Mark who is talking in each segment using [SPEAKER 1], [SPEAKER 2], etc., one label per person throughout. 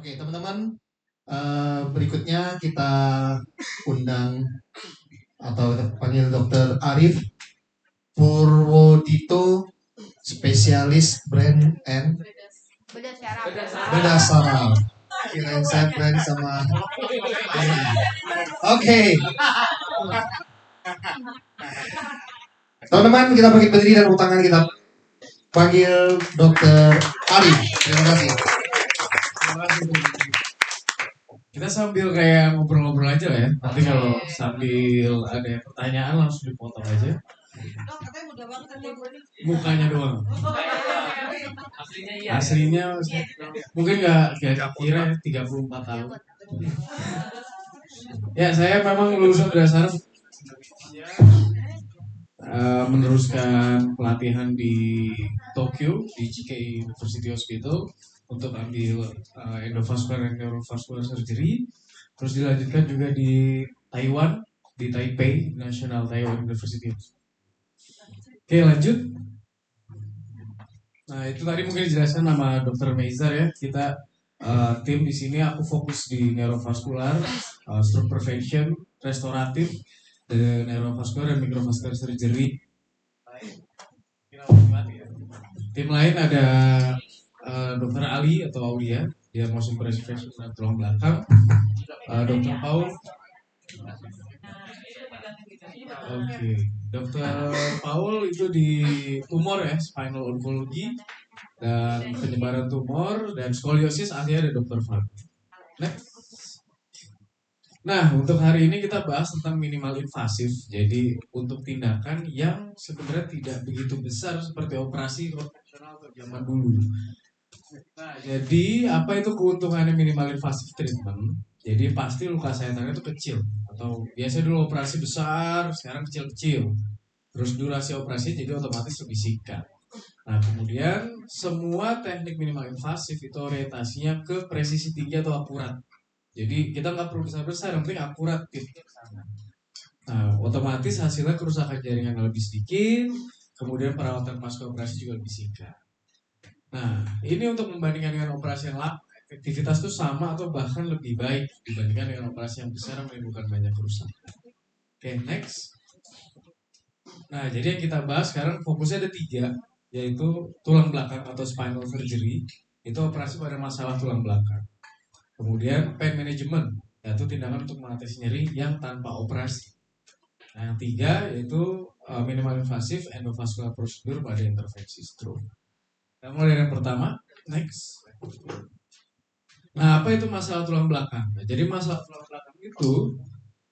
[SPEAKER 1] Oke, teman-teman, berikutnya kita undang atau panggil Dokter Arif Purwodito, spesialis brand and bedah saraf. Kirain saya brand sama ini. Oke. Teman-teman, kita bagi berdiri dan tangan kita panggil Dokter Arif. Terima kasih.
[SPEAKER 2] Kita sambil kayak ngobrol-ngobrol aja lah ya. Nanti kalau sambil ada pertanyaan langsung dipotong aja.
[SPEAKER 3] Katanya mudah banget
[SPEAKER 2] Mukanya doang.
[SPEAKER 3] Aslinya iya.
[SPEAKER 2] Aslinya mungkin nggak kira 34 tahun. Ya, saya memang lulusan dasar meneruskan pelatihan di Tokyo di JKI University Hospital untuk ambil endovascular dan neurovascular surgery. Terus dilanjutkan juga di Taiwan, di Taipei National Taiwan University. Oke, lanjut. Nah, itu tadi mungkin dijelaskan nama Dr. Meizar ya. Kita tim di sini aku fokus di neurovascular, stroke prevention, restoratif, neurovascular dan microvascular surgery. Tim lain ada Dr. Ali atau Aulia, dia motion preservation dan tulang belakang. Dr. Paul. Oke, Dr. Paul itu di tumor ya, spinal oncology dan penyebaran tumor dan skoliosis ahlinya ada Dr. Fad. Next. Nah, untuk hari ini kita bahas tentang minimal invasif. Jadi untuk tindakan yang sebenarnya tidak begitu besar seperti operasi konvensional atau zaman dulu. Nah, jadi apa itu keuntungannya minimal invasive treatment? Jadi pasti luka sayatannya itu kecil. Atau biasanya dulu operasi besar, sekarang kecil-kecil. Terus durasi operasi jadi otomatis lebih singkat. Nah, kemudian semua teknik minimal invasif itu orientasinya ke presisi tinggi atau akurat. Jadi kita nggak perlu besar-besar, yang penting akurat gitu. Nah, otomatis hasilnya kerusakan jaringan lebih sedikit, kemudian perawatan pasca operasi juga lebih singkat. Nah, ini untuk membandingkan dengan operasi yang lama, efektivitas itu sama atau bahkan lebih baik dibandingkan dengan operasi yang besar yang menimbulkan banyak kerusakan. Oke, next. Nah, jadi yang kita bahas sekarang fokusnya ada 3, yaitu tulang belakang atau spinal surgery, itu operasi pada masalah tulang belakang. Kemudian pain management, yaitu tindakan untuk mengatasi nyeri yang tanpa operasi. Nah, yang 3 yaitu minimal invasif endovascular prosedur pada intervensi stroke. Kita mulai dari yang pertama, next. Nah, apa itu masalah tulang belakang? Nah, jadi masalah tulang belakang itu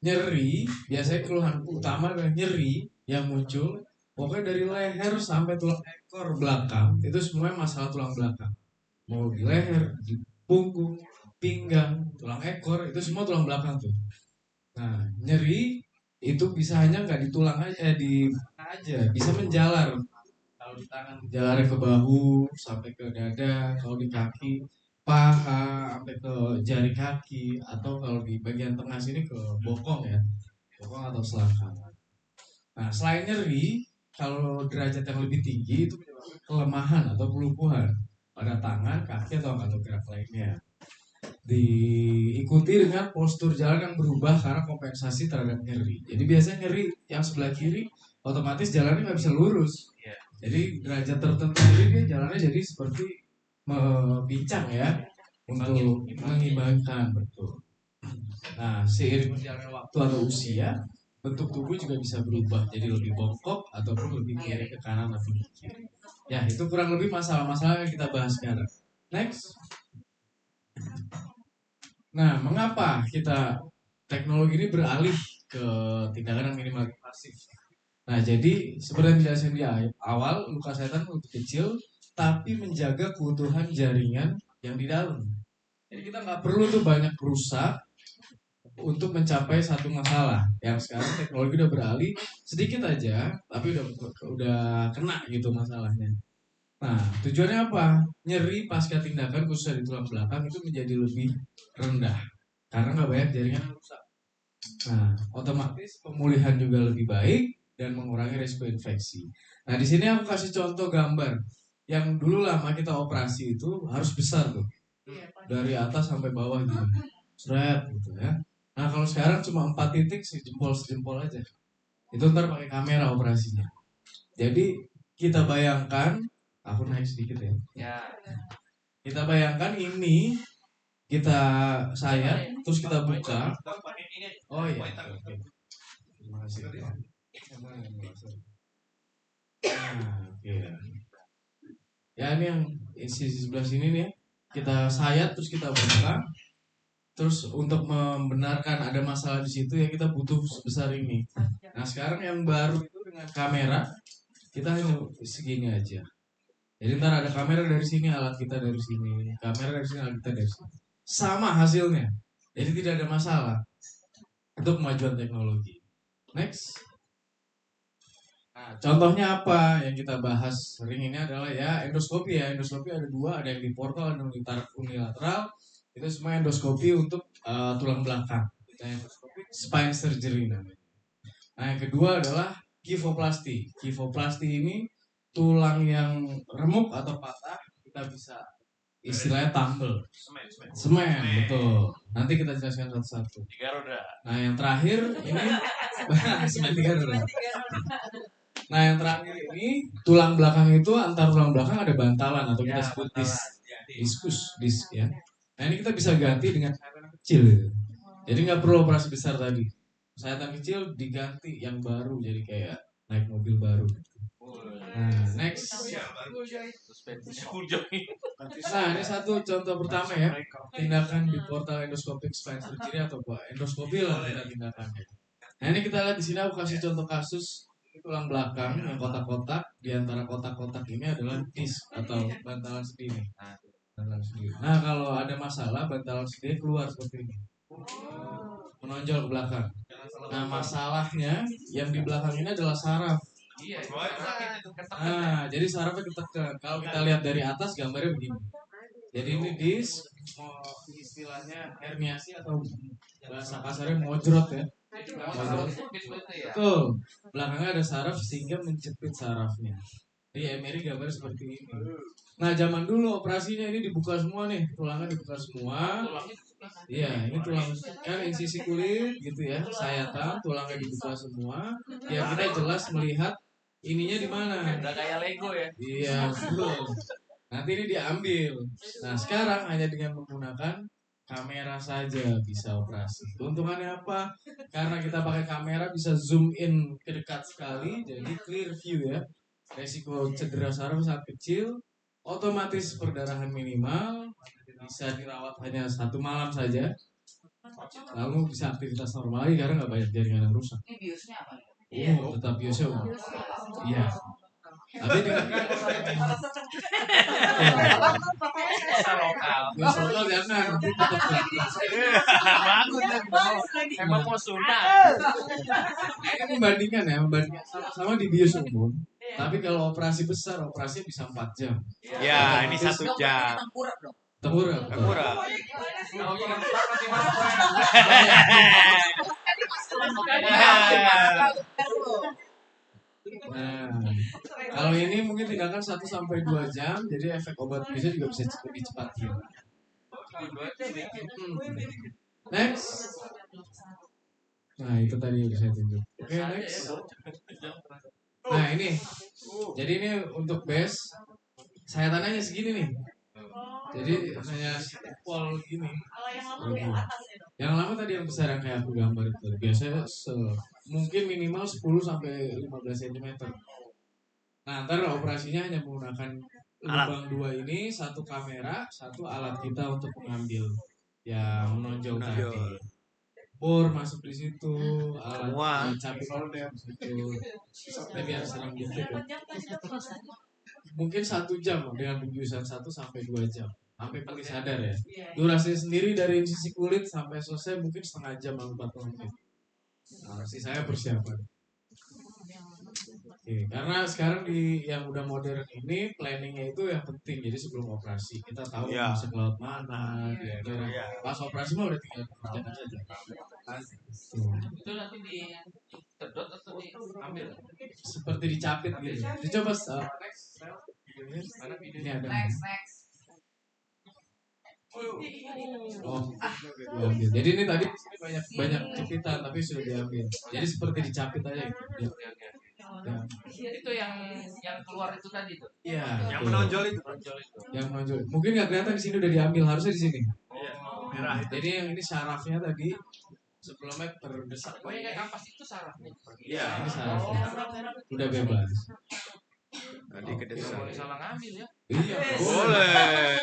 [SPEAKER 2] nyeri, biasanya keluhan utama adalah nyeri yang muncul pokoknya dari leher sampai tulang ekor belakang, itu semuanya masalah tulang belakang. Mau di leher, di punggung, pinggang, tulang ekor, itu semua tulang belakang tuh. Nah, nyeri itu bisa hanya nggak di tulang aja, di aja, bisa menjalar. Kalau di tangan menjalar ke bahu sampai ke dada, kalau di kaki paha sampai ke jari kaki, atau kalau di bagian tengah sini ke bokong ya, bokong atau selangkang. Nah, selain nyeri, kalau derajat yang lebih tinggi itu menyebabkan kelemahan atau kelumpuhan pada tangan, kaki atau anggota gerak lainnya. Diikuti dengan postur jalan yang berubah karena kompensasi terhadap nyeri. Jadi biasanya nyeri yang sebelah kiri otomatis jalannya nggak bisa lurus. Jadi derajat tertentu ini dia jalannya jadi seperti membincang ya untuk mengimbangkan, betul. Nah, seiring berjalannya waktu atau usia, bentuk tubuh juga bisa berubah jadi lebih bongkok ataupun lebih kiri ke kanan atau ke kiri. Ya, itu kurang lebih masalah-masalah yang kita bahas sekarang. Next. Nah, mengapa kita teknologi ini beralih ke tindakan yang minimal invasif? Nah, jadi seperti yang dijelasin di awal, luka sayatan lebih kecil, tapi menjaga keutuhan jaringan yang di dalam. Jadi kita nggak perlu tuh banyak rusak untuk mencapai satu masalah. Yang sekarang teknologi udah beralih sedikit aja, tapi udah kena gitu masalahnya. Nah, tujuannya apa? Nyeri pasca tindakan khususnya di tulang belakang itu menjadi lebih rendah karena nggak banyak jaringan yang rusak. Nah, otomatis pemulihan juga lebih baik dan mengurangi risiko infeksi. Nah, di sini aku kasih contoh gambar. Yang dulu lama kita operasi itu harus besar tuh. dari atas sampai bawah gitu. Seret gitu ya. Nah kalau sekarang cuma 4 titik sejempol aja. Itu ntar pakai kamera operasinya. Jadi kita bayangkan, aku naik sedikit ya.
[SPEAKER 3] Ya.
[SPEAKER 2] Kita bayangkan ini kita sayat, terus kita buka. Oh iya. Oke. Terima kasih. Nah, oke. Ya ini yang isi sebelah sini nih. Kita sayat terus kita buka. Terus untuk membenarkan ada masalah di situ ya kita butuh sebesar ini. Nah sekarang yang baru itu dengan kamera kita hanya segini aja. Jadi ntar ada kamera dari sini, alat kita dari sini, kamera dari sini, alat kita dari sini. Sama hasilnya. Jadi tidak ada masalah. Untuk kemajuan teknologi. Next. Nah, contohnya apa yang kita bahas sering ini adalah ya endoskopi ya. Endoskopi ada dua, ada yang di portal, ada yang unilateral. Itu semua endoskopi untuk tulang belakang. Endoskopi spine surgery namanya. Nah, yang kedua adalah kifoplasti. Kifoplasti ini tulang yang remuk atau patah kita bisa istilahnya tumble. Semen, betul. Nanti kita jelaskan satu-satu.
[SPEAKER 3] Tiga roda.
[SPEAKER 2] Nah, yang terakhir ini semen 3 roda. Nah, yang terakhir ini tulang belakang itu antar tulang belakang ada bantalan atau kita sebut diskus ya. Nah, ini kita bisa ganti dengan sayatan kecil. Jadi nggak perlu operasi besar tadi. Sayatan kecil diganti yang baru jadi kayak naik mobil baru. Nah, next. Nah, ini satu contoh pertama ya. Tindakan di portal endoskopik spine surgery atau endoskopi lah kita tindakannya. Nah, ini kita lihat di sini aku kasih contoh kasus tulang belakang yang kotak-kotak. Di antara kotak-kotak ini adalah disk atau bantalan sendi. Nah, kalau ada masalah bantalan sendi keluar seperti ini. Menonjol ke belakang. Nah, masalahnya yang di belakang ini adalah saraf. Nah, jadi sarafnya ketekan. Kalau kita lihat dari atas gambarnya begini. Jadi ini disk, istilahnya herniasi atau bahasa kasarnya mojrot ya. Betul. Belakangnya ada saraf sehingga menjepit sarafnya. Di MRI gambar seperti ini. Nah, zaman dulu operasinya ini dibuka semua nih, tulangnya dibuka semua. Iya, ini tulang kan insisi kulit gitu ya, sayatan, tulangnya dibuka semua. Ya kita jelas melihat ininya di mana.
[SPEAKER 3] Udah kayak Lego ya.
[SPEAKER 2] Iya, betul. Nanti ini diambil. Nah, sekarang hanya dengan menggunakan kamera saja bisa operasi. Keuntungannya apa? Karena kita pakai kamera bisa zoom in ke dekat sekali, jadi clear view ya. Resiko cedera saraf sangat kecil, otomatis perdarahan minimal, bisa dirawat hanya 1 malam saja, lalu bisa aktivitas normal lagi karena nggak banyak jaringan yang rusak.
[SPEAKER 3] Ini biosnya apa?
[SPEAKER 2] Tetap biosnya umum. Iya. Tapi dengan bios lokal jangan, nanti tetap
[SPEAKER 3] Bagus emang mau sunat.
[SPEAKER 2] ini membandingkan sama di bios umum. Tapi kalau operasi besar, operasi bisa 4 jam.
[SPEAKER 4] Ya, ini 1 jam.
[SPEAKER 2] Tengkurap. Nah, kalau ini mungkin tindakan 1-2 jam, jadi efek obat bisa juga bisa lebih cepat gitu. Next. Nah, itu tadi yang saya tunjuk. Oke, next. Nah, ini. Jadi ini untuk base. Saya tanyanya segini nih. Jadi hanya pol gini. Yang lama tadi yang besar yang kayak aku gambar itu. Biasanya mungkin minimal 10-15 cm. Nah, ntar operasinya hanya menggunakan lubang 2 ini, 1 kamera, 1 alat kita untuk mengambil yang menonjol tadi. Bor masuk di situ, alat capit di situ. Tapi harus serang gitu. Mungkin 1 jam dengan pembiusan 1-2 jam. Sampai pergi sadar ya. Durasi sendiri dari sisi kulit sampai selesai mungkin setengah jam atau 40 menit. Nah, saya persiapan. Oke, karena sekarang di yang udah modern ini planningnya itu yang penting. Jadi sebelum operasi kita tahu masuk laut mana, pas operasi mah udah tinggal kerjakan saja.
[SPEAKER 3] Itu nanti disedot atau diambil?
[SPEAKER 2] Seperti dicapit gitu. Dicoba next. Ini ada.
[SPEAKER 3] Next.
[SPEAKER 2] Oh, diambil. Jadi ini tadi di sini banyak banyak cepitan tapi sudah diambil. Jadi seperti dicapit aja gitu. Ya.
[SPEAKER 3] Itu yang keluar itu tadi tuh.
[SPEAKER 2] Iya.
[SPEAKER 4] Yang
[SPEAKER 2] betul.
[SPEAKER 4] menonjol itu.
[SPEAKER 3] Menonjol itu.
[SPEAKER 2] Yang menonjol. Mungkin nggak kelihatan di sini udah diambil, harusnya di sini.
[SPEAKER 4] Iya. Merah itu.
[SPEAKER 2] Jadi yang ini sarafnya tadi sebelumnya terdesak.
[SPEAKER 3] Oh yang kayak kampas itu saraf nih.
[SPEAKER 4] Iya.
[SPEAKER 2] Ini sarafnya udah bebas.
[SPEAKER 4] Tadi
[SPEAKER 3] Nggak
[SPEAKER 4] kedesak.
[SPEAKER 3] boleh salah ngambil ya.
[SPEAKER 2] Iya.
[SPEAKER 4] Boleh.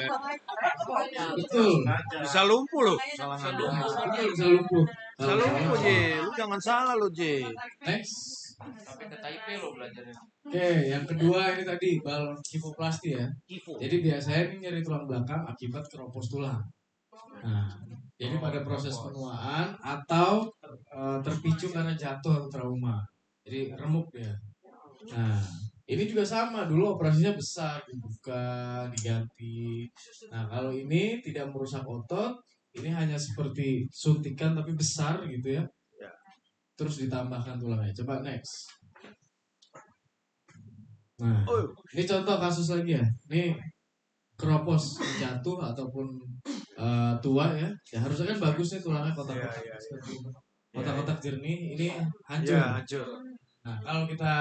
[SPEAKER 2] Betul.
[SPEAKER 4] Bisa lumpuh loh. Salah
[SPEAKER 3] Bisa
[SPEAKER 4] ngambil.
[SPEAKER 3] lumpuh.
[SPEAKER 2] Betul, bisa lumpuh.
[SPEAKER 4] Bisa lumpuh, Ji. Lu jangan salah lo, Ji.
[SPEAKER 2] Next.
[SPEAKER 3] Sampai ke Taipei lo belajarnya.
[SPEAKER 2] Oke, yang kedua ini tadi balon kifoplasti ya.
[SPEAKER 3] Kifu.
[SPEAKER 2] Jadi biasanya ini nyeri tulang belakang akibat keropos tulang. Nah, jadi pada proses penuaan atau terpicu karena jatuh atau trauma. Jadi remuk ya. Nah, ini juga sama, dulu operasinya besar, dibuka, diganti. Nah, kalau ini tidak merusak otot, ini hanya seperti suntikan tapi besar gitu ya. Terus ditambahkan tulangnya. Coba next. Nah, ini contoh kasus lagi ya. Ini keropos jatuh ataupun tua ya. Ya harusnya kan bagus nih tulangnya kotak-kotak.
[SPEAKER 4] Iya, iya.
[SPEAKER 2] Kotak-kotak jernih, ini hancur.
[SPEAKER 4] Iya, hancur.
[SPEAKER 2] Nah, kalau kita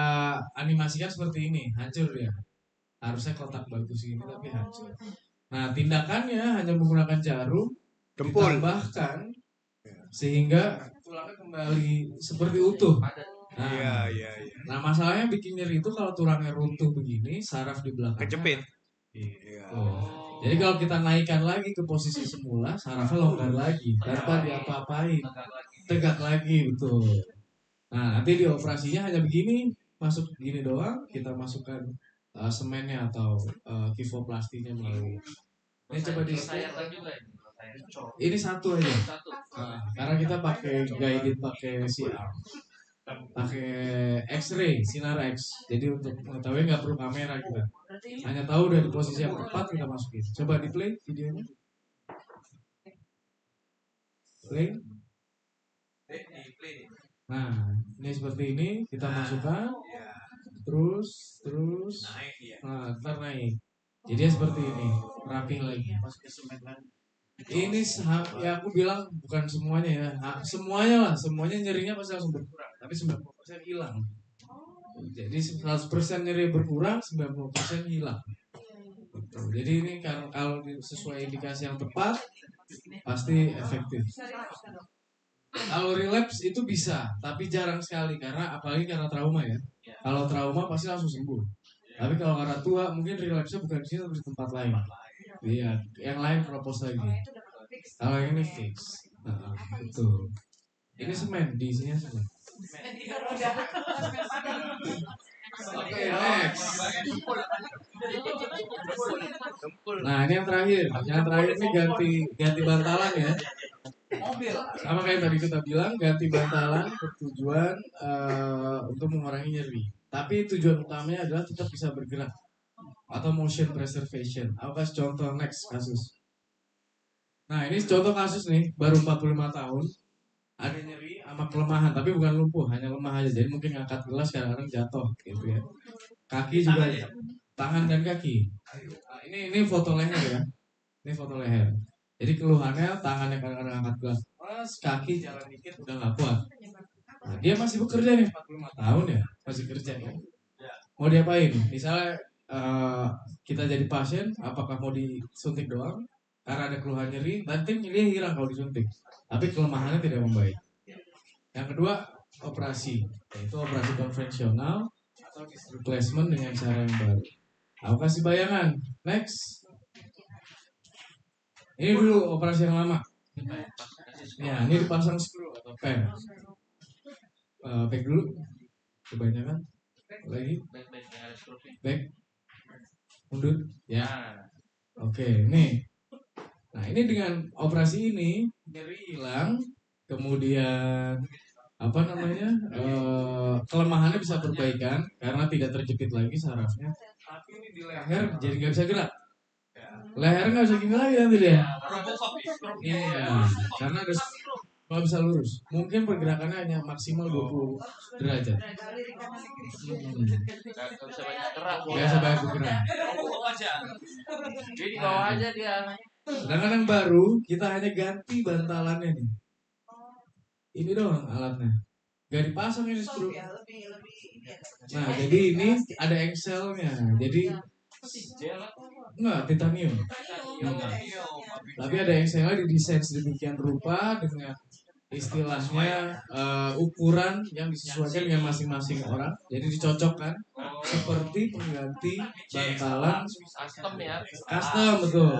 [SPEAKER 2] animasikan seperti ini, hancur ya. Harusnya kotak bagus ini tapi hancur. Nah, tindakannya hanya menggunakan jarum,
[SPEAKER 4] Dempul.
[SPEAKER 2] ditambahkan sehingga tulangnya kembali seperti utuh. Nah,
[SPEAKER 4] Iya, iya, iya.
[SPEAKER 2] nah masalahnya bikin nyeri itu kalau tulangnya runtuh begini, saraf di belakang.
[SPEAKER 4] Kejepit.
[SPEAKER 2] Iya.
[SPEAKER 3] Oh.
[SPEAKER 2] Jadi kalau kita naikkan lagi ke posisi semula, sarafnya longgar lagi tanpa diapa-apain. Tegak lagi, betul. Nah, nanti di operasinya hanya begini, masuk begini doang, kita masukkan semennya atau kifoplastinya melalui. Ini coba di
[SPEAKER 3] Sayatan juga ini.
[SPEAKER 2] ini satu aja.
[SPEAKER 3] Satu.
[SPEAKER 2] Karena kita pakai guided pakai siar. Pakai X-ray, sinar X. Jadi untuk mengetahui nggak perlu kamera kita. Hanya tahu dari posisi yang tepat kita masukin. Coba di play videonya. Play. Nah, ini seperti ini kita masukkan. Terus.
[SPEAKER 4] Naik ya.
[SPEAKER 2] Nah, ntar naik. Jadi seperti ini, rapi lagi. Ini ya aku bilang bukan semuanya ya, semuanya lah, semuanya nyerinya pasti langsung berkurang, tapi 90% hilang. Jadi 100% nyeri berkurang, 90% hilang. Gitu. Jadi ini kalau sesuai indikasi yang tepat, pasti efektif. Kalau relapse itu bisa, tapi jarang sekali karena apalagi karena trauma ya. Kalau trauma pasti langsung sembuh. Tapi kalau karena tua mungkin relapse-nya bukan di sini tapi di tempat lain. Iya, yang lain propose lagi. Kalau yang ini fix. Betul. Ini semen, diisinya semen. Oke, next. Nah, ini yang terakhir. Yang terakhir ini ganti bantalan ya. Sama kayak tadi kita bilang, ganti bantalan bertujuan untuk mengurangi nyeri. Tapi tujuan utamanya adalah tetap bisa bergerak atau motion preservation. Aku kasih contoh next kasus. Nah, ini contoh kasus nih, baru 45 tahun. Ada nyeri sama kelemahan, tapi bukan lumpuh, hanya lemah aja. Jadi mungkin ngangkat gelas kadang-kadang jatuh gitu ya. Kaki juga, tangan dan kaki. Nah, ini foto leher ya. Ini foto leher. Jadi keluhannya tangannya kadang-kadang angkat gelas, kaki jalan dikit udah nggak kuat. Nah, dia masih bekerja nih 45 tahun ya, masih kerja kan. Mau diapain? Misalnya kita jadi pasien, apakah mau disuntik doang? Karena ada keluhan nyeri, nanti nyeri hilang kalau disuntik. Tapi kelemahannya tidak membaik. Yang kedua, operasi. Yaitu operasi konvensional atau disc replacement dengan cara yang baru. Aku kasih bayangan. Next. Ini dulu operasi yang lama. Ya, ini dipasang screw atau pen. Back dulu. Kebanyakan. Lagi. Back. Mundur. Ya. Oke, nih. Nah, ini dengan operasi ini nyeri hilang, kemudian kelemahannya bisa perbaikan karena tidak terjepit lagi sarafnya. Tapi ini di leher jadi nggak bisa gerak. Leher nggak bisa gini lagi nanti dia. Iya, karena ada nggak bisa lurus. Mungkin pergerakannya hanya maksimal 20 derajat.
[SPEAKER 3] Bisa banyak gerak.
[SPEAKER 2] Biasa banyak bergerak.
[SPEAKER 3] Jadi di bawah aja dia.
[SPEAKER 2] Sedangkan yang baru kita hanya ganti bantalannya nih. Ini doang alatnya. Gak dipasang ini skru. Nah, jadi ini ada engselnya. Jadi
[SPEAKER 3] Gel
[SPEAKER 2] enggak titanium. Tapi ada engselnya didesain sedemikian rupa dengan istilahnya ukuran yang disesuaikan dengan masing-masing orang. Jadi dicocokkan seperti pengganti bantalan
[SPEAKER 3] custom ya.
[SPEAKER 2] custom, betul.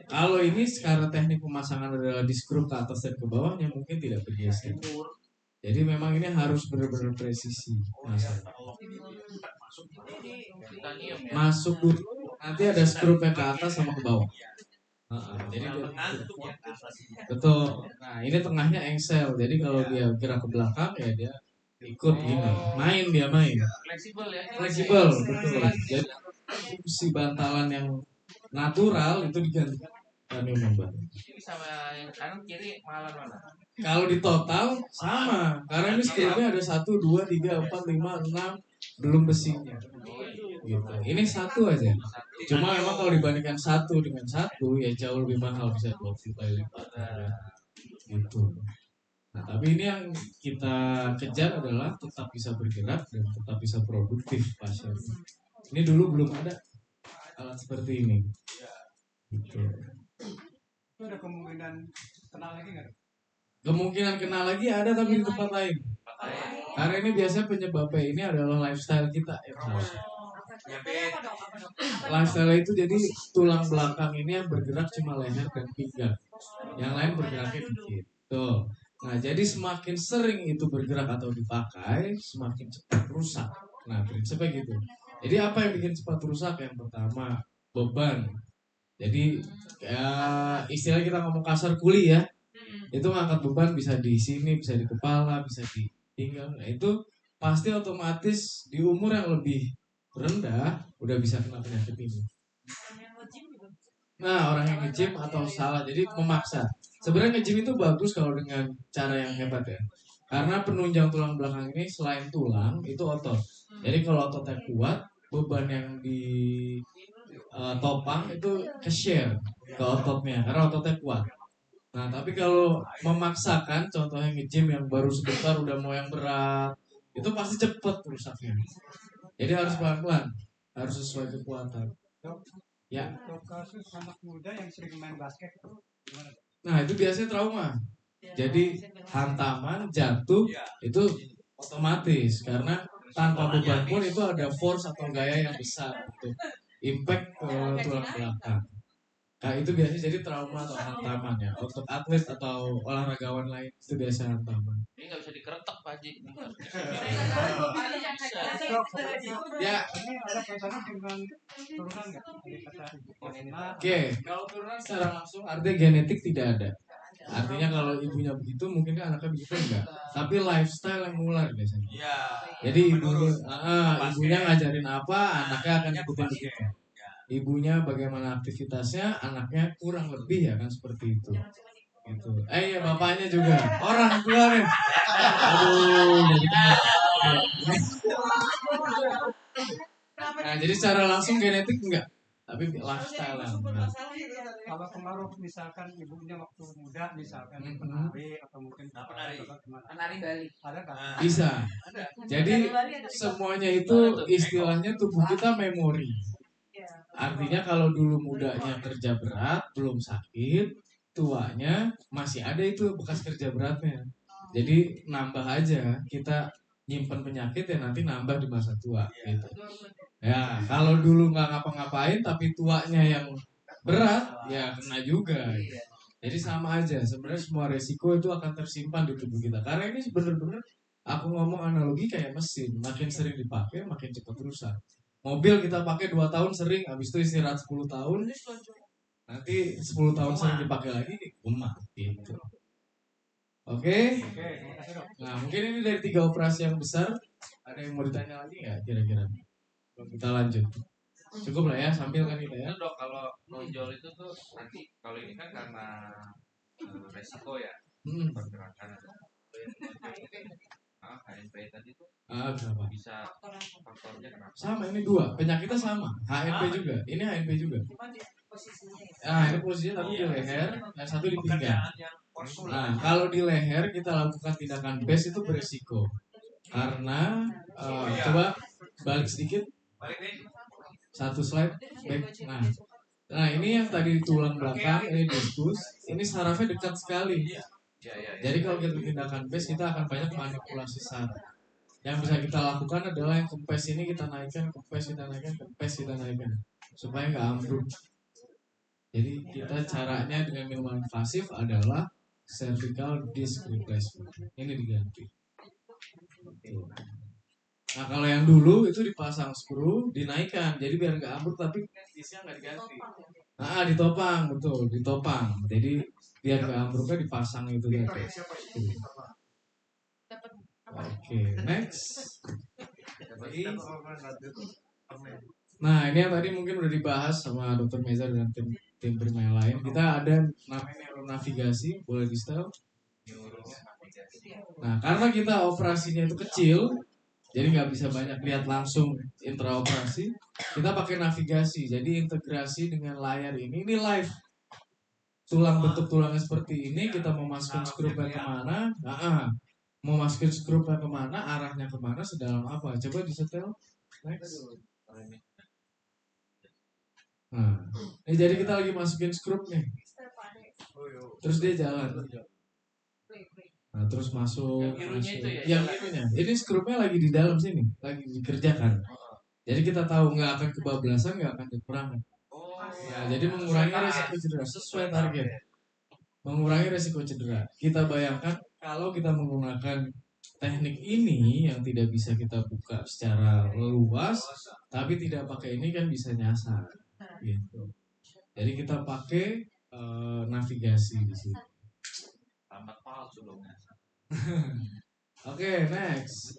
[SPEAKER 2] Kalau ini secara teknik pemasangan adalah di skru ke atas dan ke bawahnya mungkin tidak bergeser. Jadi memang ini harus benar-benar presisi.
[SPEAKER 3] Titanium ya.
[SPEAKER 2] Masuk dulu, nanti ada skru ke atas sama ke bawah. Jadi betul. Nah ini tengahnya engsel. Jadi kalau dia gerak ke belakang ya dia ikut gini. Dia main.
[SPEAKER 3] Fleksibel ya.
[SPEAKER 2] Fleksibel, betul. Jadi fungsi bantalan yang natural itu digantikan titanium yang baru.
[SPEAKER 3] Ini sama yang kanan kiri malah mana?
[SPEAKER 2] Kalau di total sama, karena ini skrunya ada 1, 2, 3, 4, 5, 6, belum besinya. Gitu. Ini satu aja. Cuma memang kalau dibandingkan satu dengan satu ya jauh lebih mahal, bisa 2 kali lipat. Gitu. Nah, tapi ini yang kita kejar adalah tetap bisa bergerak dan tetap bisa produktif pasien. Ini dulu belum ada alat seperti ini. Gitu.
[SPEAKER 5] Itu ada kemungkinan kenal lagi nggak?
[SPEAKER 2] Kemungkinan kenal lagi ada tapi di tempat lain. Karena ini biasanya penyebabnya ini adalah lifestyle kita. Lifestyle itu jadi tulang belakang ini yang bergerak cuma leher dan pinggang. Yang lain bergeraknya dikit. Tuh. Nah, jadi semakin sering itu bergerak atau dipakai, semakin cepat rusak. Nah, prinsipnya gitu. Jadi apa yang bikin cepat rusak? Yang pertama, beban. Jadi istilah kita ngomong kasar kuli ya. Itu ngangkat beban bisa di sini, bisa di kepala, bisa di pinggang. Nah, itu pasti otomatis di umur yang lebih rendah udah bisa kena penyakit ini. Nah, orang yang nge-gym atau salah, jadi memaksa. Sebenarnya nge-gym itu bagus kalau dengan cara yang hebat ya. Karena penunjang tulang belakang ini selain tulang, itu otot. Jadi kalau ototnya kuat, beban yang di topang itu ke-share ke ototnya, karena ototnya kuat. Nah, tapi kalau memaksakan, contohnya nge-gym yang baru sebentar udah mau yang berat, itu pasti cepet rusaknya. Jadi harus pelan-pelan, harus sesuai kekuatan. Ya.
[SPEAKER 5] Untuk kasus anak muda yang sering main basket itu gimana?
[SPEAKER 2] Nah, itu biasanya trauma. Jadi hantaman, jatuh itu otomatis karena tanpa beban pun itu ada force atau gaya yang besar untuk impact ke tulang belakang. Nah, itu biasanya jadi trauma atau hantaman ya. Untuk atlet atau olahragawan lain itu biasa hantaman.
[SPEAKER 3] Ini nggak bisa dikeretak Pak Haji.
[SPEAKER 2] Ya,
[SPEAKER 5] Ini ada kaitannya dengan turunan nggak? Tadi kata Ibu Corina.
[SPEAKER 2] oke. Kalau turunan secara langsung artinya genetik tidak ada. Artinya kalau ibunya begitu mungkin kan anaknya begitu enggak. Tapi lifestyle yang nular biasanya. Jadi ibunya ngajarin apa, anaknya akan ikutin begitu. Ibunya bagaimana aktivitasnya, anaknya kurang lebih ya kan seperti itu. Gitu. Ya bapaknya juga. Orang tua nih. Aduh. Nah, jadi secara langsung genetik enggak, tapi lifestyle yang benar.
[SPEAKER 5] Kalau pengaruh misalkan ibunya waktu muda misalkan penari atau mungkin
[SPEAKER 6] Penari Bali.
[SPEAKER 5] ada nggak?
[SPEAKER 2] Bisa. Jadi semuanya itu istilahnya tubuh kita memori. Artinya kalau dulu mudanya kerja berat, belum sakit, tuanya masih ada itu bekas kerja beratnya. Jadi nambah aja, kita nyimpen penyakit ya nanti nambah di masa tua gitu. Ya, kalau dulu nggak ngapa-ngapain tapi tuanya yang berat, ya kena juga. Jadi sama aja, sebenarnya semua resiko itu akan tersimpan di tubuh kita. Karena ini bener-bener aku ngomong analogi kayak mesin, makin sering dipakai makin cepat rusak. Mobil kita pakai 2 tahun sering, habis itu istirahat 10 tahun, nanti 10 tahun sering dipakai lagi, lemah gitu. Oke? Nah, mungkin ini dari 3 operasi yang besar. Ada yang mau ditanya lagi nggak kira-kira? Kita lanjut. Cukup lah ya, sambil kan kita ya.
[SPEAKER 3] Itu dok kalau nonjol itu tuh nanti kalau ini kan karena resiko ya pergerakan. HNP tadi tuh
[SPEAKER 2] Berapa?
[SPEAKER 3] bisa faktornya kenapa?
[SPEAKER 2] Sama, ini 2. Penyakitnya sama. HNP juga. Ini HNP juga.
[SPEAKER 6] posisinya ya.
[SPEAKER 2] Nah, ini posisinya satu di leher, yang satu di pinggang. Nah, kalau di leher kita lakukan tindakan base itu beresiko. Karena coba balik sedikit, satu slide back. Nah, ini yang tadi tulang belakang, ini diskus, ini sarafnya dekat sekali. Jadi kalau kita tindakan base kita akan banyak manipulasi saraf. Yang bisa kita lakukan adalah yang kempes ini kita naikkan, kempes kita naikkan, kempes kita naikkan, supaya nggak ambruk. Jadi kita caranya dengan minuman invasif adalah cervical disc replacement. Ini diganti. Nah kalau yang dulu itu dipasang skru, dinaikkan, jadi biar nggak ambruk tapi disnya nggak diganti. Nah ditopang, betul, ditopang. Jadi biar nggak ambruknya dipasang itu di atas. Oke, next. Nah ini yang tadi mungkin udah dibahas sama Dr. Meza dan tim Prima yang lain. Kita ada namanya neuronavigasi, boleh di setel. Nah karena kita operasinya itu kecil, jadi nggak bisa banyak lihat langsung intraoperasi, kita pakai navigasi. Jadi integrasi dengan layar ini live. Tulang bentuk tulangnya seperti ini, kita mau masukin skrupnya kemana? Mau masukin skrupnya kemana? Arahnya kemana? Sedalam apa? Coba disetel. Next. Nah, ini jadi kita lagi masukin skrup nih. Terus dia jalan. Nah, terus masuk. Yang birunya. Ini skrupnya lagi di dalam sini, lagi dikerjakan. Jadi kita tahu nggak akan kebablasan, nggak akan kekurangan. Nah, jadi mengurangi resiko cedera sesuai target. Mengurangi resiko cedera. Kita bayangkan kalau kita menggunakan teknik ini yang tidak bisa kita buka secara luas, tapi tidak pakai ini kan bisa nyasar. Gitu. Jadi kita pakai navigasi di sini.
[SPEAKER 3] Tamat palsu dong.
[SPEAKER 2] Oke, next.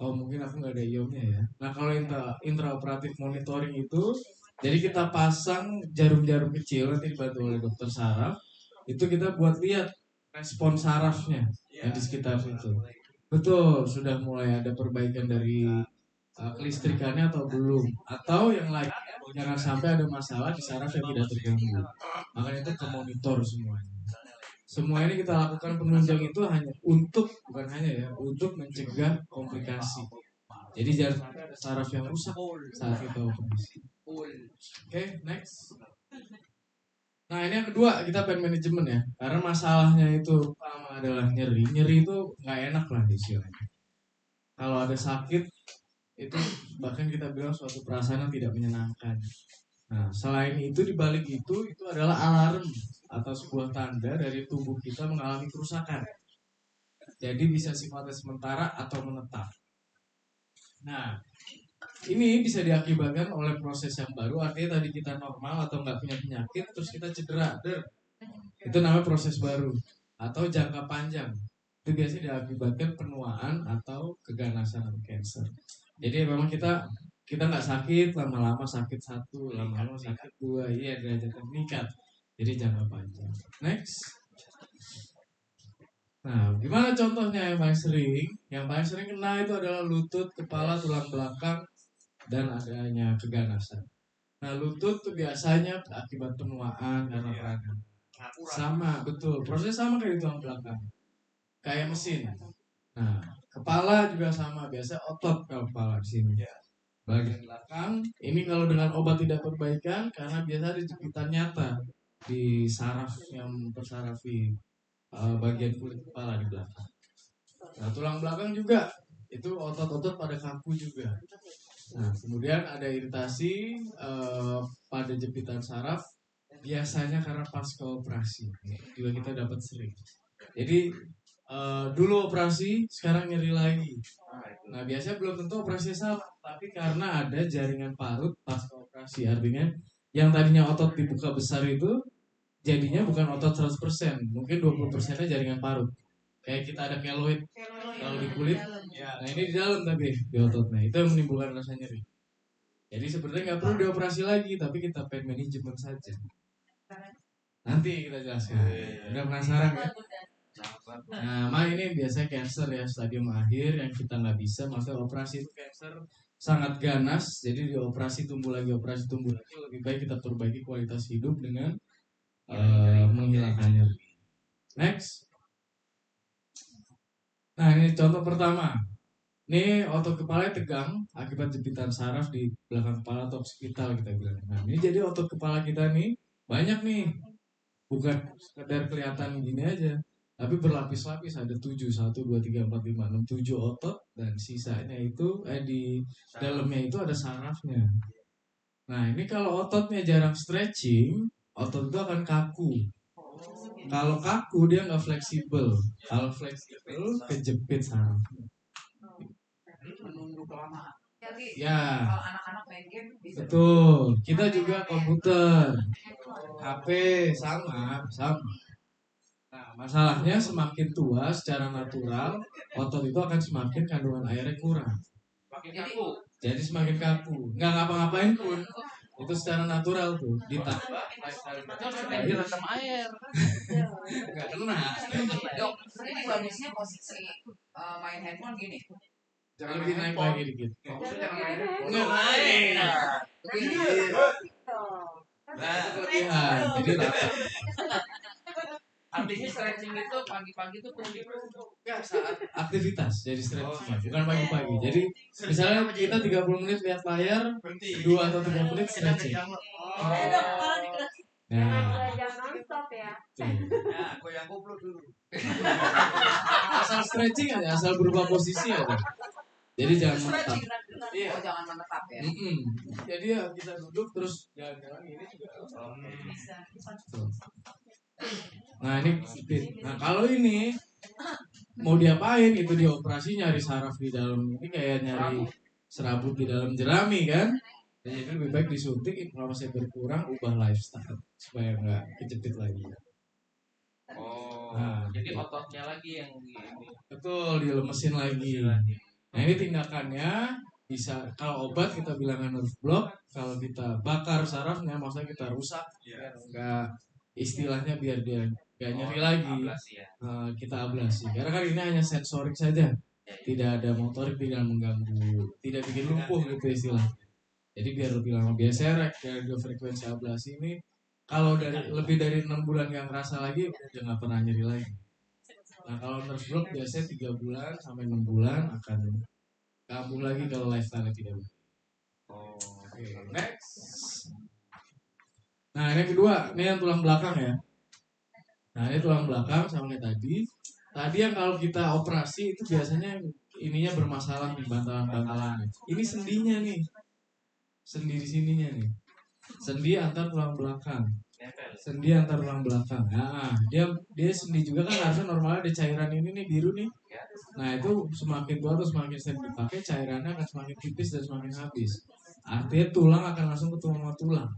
[SPEAKER 2] Oh mungkin aku nggak ada iomnya ya. Nah kalau intraoperatif monitoring itu, jadi kita pasang jarum-jarum kecil nanti dibantu oleh dokter saraf. Itu kita buat lihat respon sarafnya yang di sekitar situ. Betul, sudah mulai ada perbaikan dari kelistrikannya atau belum, atau yang lain, jangan sampai ada masalah di saraf yang tidak terganggu. Makanya itu ke monitor semuanya. Semua ini kita lakukan penunjang itu hanya untuk, bukan hanya ya, untuk mencegah komplikasi. Jadi jangan sampai ada saraf yang rusak saat kita operasi. Oke, next. Nah ini yang kedua, kita pain management ya. Karena masalahnya itu pertama adalah nyeri. Nyeri itu nggak enak lah istilahnya. Kalau ada sakit itu bahkan kita bilang suatu perasaan yang tidak menyenangkan. Nah selain itu dibalik itu adalah alarm atau sebuah tanda dari tubuh kita mengalami kerusakan. Jadi bisa sifatnya sementara atau menetap. Nah ini bisa diakibatkan oleh proses yang baru, artinya tadi kita normal atau nggak punya penyakit, terus kita cedera, itu namanya proses baru atau jangka panjang. Itu biasanya diakibatkan penuaan atau keganasan atau cancer. Jadi memang kita nggak sakit, lama-lama sakit satu, lama-lama sakit dua, iya derajatnya meningkat. Jadi jangka panjang. Next. Nah, gimana contohnya yang paling sering? Yang paling sering kena itu adalah lutut, kepala, tulang belakang, dan adanya keganasan. Nah, lutut tuh biasanya akibat penuaan karena peradangan. Sama, betul. Proses sama kayak tulang belakang. Kayak mesin. Nah, kepala juga sama. Biasa otot kalau kepala di sini. Bagian belakang, ini kalau dengan obat tidak perbaikan karena biasa ada jepitan nyata di saraf yang mempersarafi bagian kulit kepala di belakang. Nah, tulang belakang juga itu otot-otot pada kaku juga. Nah, kemudian ada iritasi pada jepitan saraf, biasanya karena pasca operasi. Juga kita dapat sering. Jadi dulu operasi, sekarang nyeri lagi. Nah, biasanya belum tentu operasi salah, tapi karena ada jaringan parut pasca operasi. Artinya yang tadinya otot dibuka besar itu jadinya bukan otot 100%, mungkin 20%-nya jaringan parut. Kayak kita ada keloid kalau di kulit, nah ini di dalam tapi di ototnya itu yang menimbulkan rasa nyeri. Jadi sebenarnya nggak perlu dioperasi lagi, tapi kita pain management saja. Nanti kita jelaskan. Udah penasaran ya? Nah, ini biasanya cancer ya stadium akhir yang kita nggak bisa, maksudnya operasi itu cancer sangat ganas, jadi di operasi tumbuh lagi, lebih baik kita perbaiki kualitas hidup dengan menghilangkan nyeri. Next. Nah, ini contoh pertama. Ini otot kepala tegang akibat jepitan saraf di belakang kepala atau occipital kita bilang. Nah, ini jadi otot kepala kita nih banyak nih. Bukan sekedar kelihatan gini aja, tapi berlapis-lapis, ada 7, 1, 2, 3, 4, 5, 6, 7 otot, dan sisanya itu di dalamnya itu ada sarafnya. Nah, ini kalau ototnya jarang stretching, otot itu akan kaku. Kalau kaku dia nggak fleksibel. Kalau fleksibel kejepit saraf.
[SPEAKER 6] Menunduk lama. Jadi
[SPEAKER 2] Ya,
[SPEAKER 6] kalau anak-anak main game bisa.
[SPEAKER 2] betul. Kita juga komputer, HP sama. Nah, masalahnya semakin tua secara natural, otot itu akan semakin kandungan airnya kurang.
[SPEAKER 3] Makin kaku.
[SPEAKER 2] Jadi semakin kaku. Nggak ngapa-ngapain pun, itu secara natural tuh. Ditambah lifestyle
[SPEAKER 3] Itu harus main direndam air.
[SPEAKER 2] nggak kena.
[SPEAKER 6] Dok, ini bagusnya posisi main handphone gini.
[SPEAKER 2] Jangan lebih naik lagi dikit.
[SPEAKER 6] Jangan main.
[SPEAKER 2] Nggak naik.
[SPEAKER 6] Begini.
[SPEAKER 2] Nah, itu kelebihan. Jadi rata.
[SPEAKER 3] Artinya stretching itu pagi-pagi tuh
[SPEAKER 2] Nggak, saat aktivitas jadi stretching, bukan pagi-pagi. Jadi misalnya kita 30 menit lihat layar, 2 atau 3 menit stretching.
[SPEAKER 7] Jangan
[SPEAKER 2] Nah,
[SPEAKER 7] belajar non-stop ya.
[SPEAKER 2] tuh.
[SPEAKER 4] Ya, goyang goblok dulu.
[SPEAKER 2] Asal stretching aja, asal berubah posisi aja. Jadi jangan menetap. Iya.
[SPEAKER 6] Oh, jangan menetap ya.
[SPEAKER 2] Jadi ya kita duduk terus jalan-jalan ini juga.
[SPEAKER 6] Bisa.
[SPEAKER 2] Tuh. Nah ini speed. Nah kalau ini mau diapain, itu dioperasi nyari saraf di dalam ini kayak nyari serabut di dalam jerami kan. Jadi lebih baik disuntik, inflamasi berkurang, ubah lifestyle supaya nggak kejepit lagi.
[SPEAKER 3] Oh,
[SPEAKER 2] Nah,
[SPEAKER 3] jadi ototnya lagi yang ini.
[SPEAKER 2] betul, dilemesin lagi. Nah ini tindakannya bisa, kalau obat kita bilangnya nerve block, kalau kita bakar sarafnya maksudnya kita rusak, biar nggak, istilahnya biar dia nggak nyeri lagi.
[SPEAKER 3] Ablasi ya.
[SPEAKER 2] Kita ablasi. Karena kan ini hanya sensorik saja, tidak ada motorik, tidak mengganggu, tidak bikin lumpuh gitu istilah. Jadi biar lebih lama. Biasanya radiofrekuensi ablasi ini kalau lebih dari 6 bulan nggak ngerasa lagi, udah nggak pernah nyeri lagi. Nah kalau nerve block biasanya 3 bulan sampai 6 bulan akan kambuh lagi kalau lifestyle tidak baik. Oke, next. Nah ini kedua, ini yang tulang belakang ya. Nah ini tulang belakang sama kayak tadi. Tadi yang kalau kita operasi itu biasanya ininya bermasalah di bantalan-bantalannya. Ini sendinya nih, sendi di sininya nih, sendi antar tulang belakang. Sendi antar tulang belakang. Nah, dia sendi juga kan harusnya normalnya ada cairan ini nih biru nih. Nah itu semakin tua atau semakin sering dipakai, cairannya akan semakin tipis dan semakin habis. Artinya tulang akan langsung ketemu sama tulang.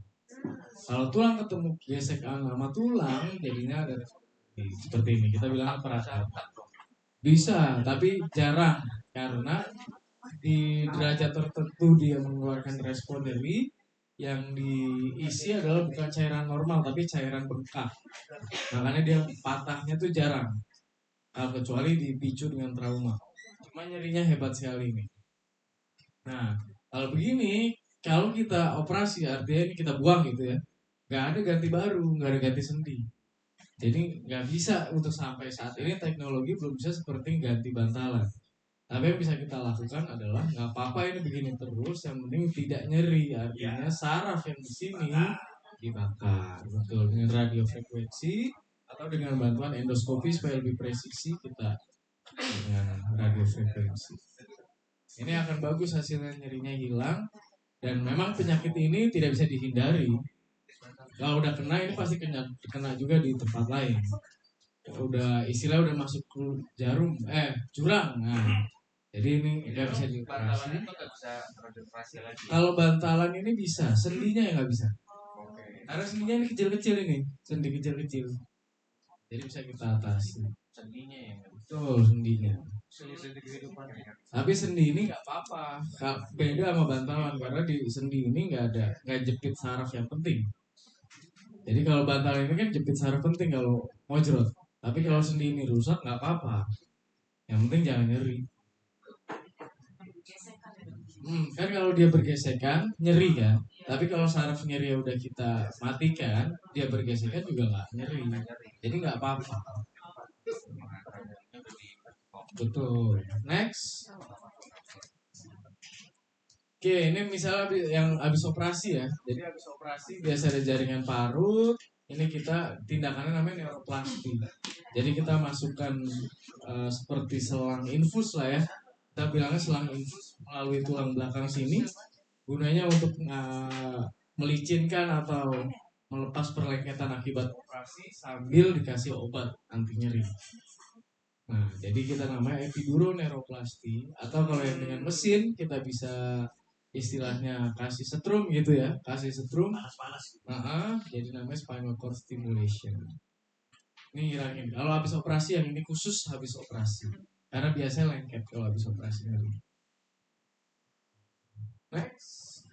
[SPEAKER 2] Kalau tulang ketemu gesek sama tulang, jadinya ada seperti ini. Kita bilang perasaan. Bisa, tapi jarang karena di derajat tertentu dia mengeluarkan respon dari yang diisi adalah bukan cairan normal tapi cairan bengkak. Makanya dia patahnya tuh jarang, kecuali dipicu dengan trauma. Cuma nyerinya hebat sekali nih. Nah, kalau begini, kalau kita operasi artinya ini kita buang gitu ya, nggak ada ganti baru, nggak ada ganti sendi. Jadi nggak bisa untuk sampai saat ini teknologi belum bisa seperti ganti bantalan. Tapi yang bisa kita lakukan adalah nggak apa-apa ini begini terus, yang penting tidak nyeri. Artinya saraf yang di sini dibakar, betul, dengan radiofrekuensi atau dengan bantuan endoskopi supaya lebih presisi kita dengan radiofrekuensi. Ini akan bagus hasilnya, nyerinya hilang, dan memang penyakit ini tidak bisa dihindari. Kalau udah kena ini pasti kena juga di tempat lain. Udah istilah udah masuk ke jurang. Nah, jadi ini nggak bisa dioperasi.
[SPEAKER 3] Bantalan itu nggak bisa dioperasi lagi.
[SPEAKER 2] Kalau bantalan ini bisa, sendinya yang nggak bisa. Karena sendinya ini kecil-kecil ini, sendi kecil-kecil. Jadi bisa kita atasi.
[SPEAKER 3] Sendinya ya.
[SPEAKER 2] Betul, sendinya.
[SPEAKER 3] Sendi kehidupan.
[SPEAKER 2] Tapi sendi ini nggak apa-apa. Beda sama bantalan karena di sendi ini nggak jepit saraf yang penting. Jadi kalau bantalan ini kan jepit saraf penting kalau mojrot. Tapi kalau sendi ini rusak nggak apa-apa. Yang penting jangan nyeri. Kan kalau dia bergesekan nyeri kan, tapi kalau saraf nyeri udah kita matikan, dia bergesekan juga nggak nyeri, jadi nggak apa-apa. Betul. Next. Oke, ini misalnya yang habis operasi ya. Jadi habis operasi biasa ada jaringan parut. Ini kita tindakannya namanya neuroplasty. Jadi kita masukkan seperti selang infus lah ya. Kita bilangnya selang infus melalui tulang belakang sini. Gunanya untuk melicinkan atau melepas perlengketan akibat operasi sambil dikasih obat anti nyeri. Nah, jadi kita namanya epiduroneuroplasty, atau kalau yang dengan mesin kita bisa istilahnya kasih setrum gitu ya, kasih setrum panas-panas. Jadi namanya spinal cord stimulation. Ini ngirangin kalau habis operasi, yang ini khusus habis operasi karena biasanya lengket kalau habis operasi. Next.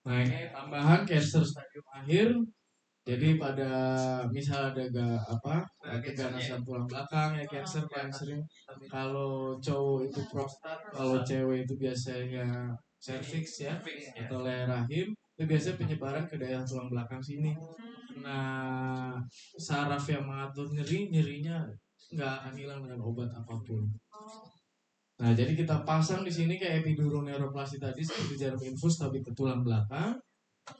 [SPEAKER 2] Nah, ini tambahan cancer stadium akhir. Jadi pada misal ada keganasan tulang belakang ya, cancer paling sering. Kalau cowok itu prostat, kalau cewek itu biasanya cervix ya, atau leher rahim. Itu biasanya penyebaran ke daerah tulang belakang sini. Nah, saraf yang mengatur nyerinya nggak akan hilang dengan obat apapun. Nah, jadi kita pasang di sini kayak epiduroneuroplasty tadi seperti jarum infus tapi ke tulang belakang.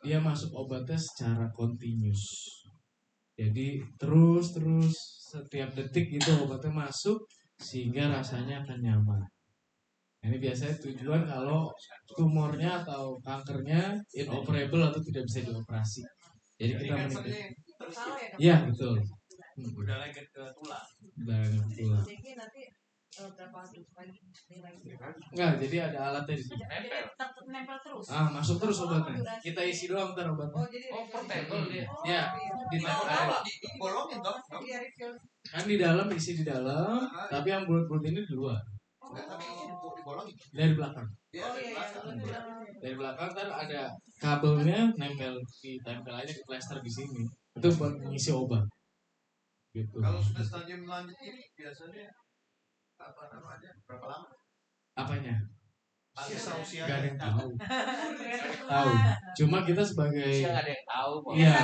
[SPEAKER 2] Dia masuk obatnya secara continuous. Jadi terus setiap detik gitu obatnya masuk sehingga rasanya akan nyaman. Ini biasanya tujuan kalau tumornya atau kankernya inoperable atau tidak bisa dioperasi. Jadi kita menikmati. Iya, betul.
[SPEAKER 4] Udah lengket ke tulang.
[SPEAKER 6] Jadi nanti berapa dus lagi nilainya?
[SPEAKER 2] Enggak, jadi ada alatnya di sini.
[SPEAKER 6] Jadi tetap nempel terus.
[SPEAKER 2] Masuk terus obatnya. Kita isi doang ntar obatnya.
[SPEAKER 6] Jadi
[SPEAKER 3] portable dia.
[SPEAKER 2] Ya,
[SPEAKER 4] Bolongin dong.
[SPEAKER 2] Kan di dalam, isi di dalam, tapi yang bulat-bulat ini di luar.
[SPEAKER 4] Dibolongin.
[SPEAKER 2] Dari belakang.
[SPEAKER 6] Iya.
[SPEAKER 2] Dari belakang kan ada kabelnya ditempel aja di plester di sini. Itu buat mengisi obat. Gitu.
[SPEAKER 4] Kalau sudah stadium lanjut ini biasanya berapa lama?
[SPEAKER 2] Apanya?
[SPEAKER 4] Usia
[SPEAKER 2] Gak ada yang tahu. Tahu. Cuma kita sebagai
[SPEAKER 3] Nggak ada yang tahu.
[SPEAKER 2] Iya.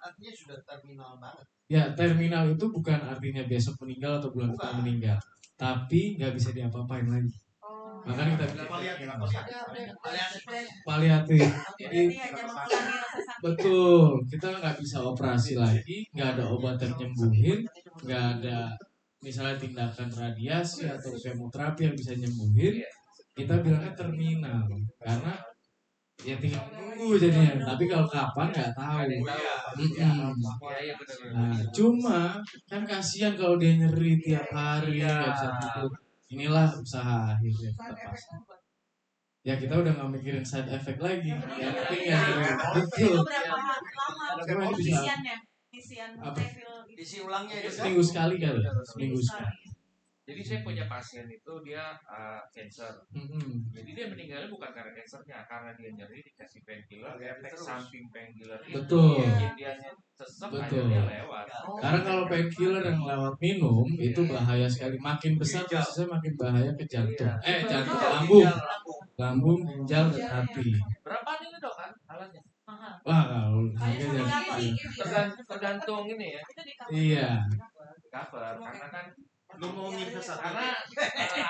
[SPEAKER 4] Artinya sudah terminal banget.
[SPEAKER 2] Ya, terminal itu bukan artinya besok meninggal atau bulan depan meninggal, tapi nggak bisa diapa-apain lagi. Makanya kita bilang paliatif. Betul, kita nggak bisa operasi lagi, nggak ada obat yang nyembuhin, nggak ada misalnya tindakan radiasi atau kemoterapi yang bisa nyembuhin. Kita bilangnya terminal karena ya tinggal nunggu jadinya. Tapi kalau kapan nggak tahu. Nah, cuma kan kasihan kalau dia nyeri tiap hari nggak bisa tidur. Inilah usaha akhirnya kita pasang. Ya kita udah nggak mikirin side effect lagi. Yang penting ya betul.
[SPEAKER 6] Berapa lama isiannya?
[SPEAKER 4] Isi ulangnya
[SPEAKER 2] Seminggu sekali kali. Seminggu sekali.
[SPEAKER 3] Jadi saya punya pasien itu dia cancer. Jadi dia meninggalnya bukan karena cancernya, karena dia nyeri dikasih painkiller, efek samping painkiller itu
[SPEAKER 2] Betul.
[SPEAKER 3] bikin dia sesek akhirnya lewat.
[SPEAKER 2] Karena kalau painkiller yang lewat minum itu bahaya sekali. Makin besar dosisnya makin bahaya ke jantung. Jantung, lambung, ginjal, dan hati.
[SPEAKER 3] Berapaan ini dok kan alatnya?
[SPEAKER 2] Wah, kalau harganya
[SPEAKER 3] tergantung ini ya.
[SPEAKER 2] Iya.
[SPEAKER 3] Cover karena kan
[SPEAKER 4] ngomongin ke satu.
[SPEAKER 3] karena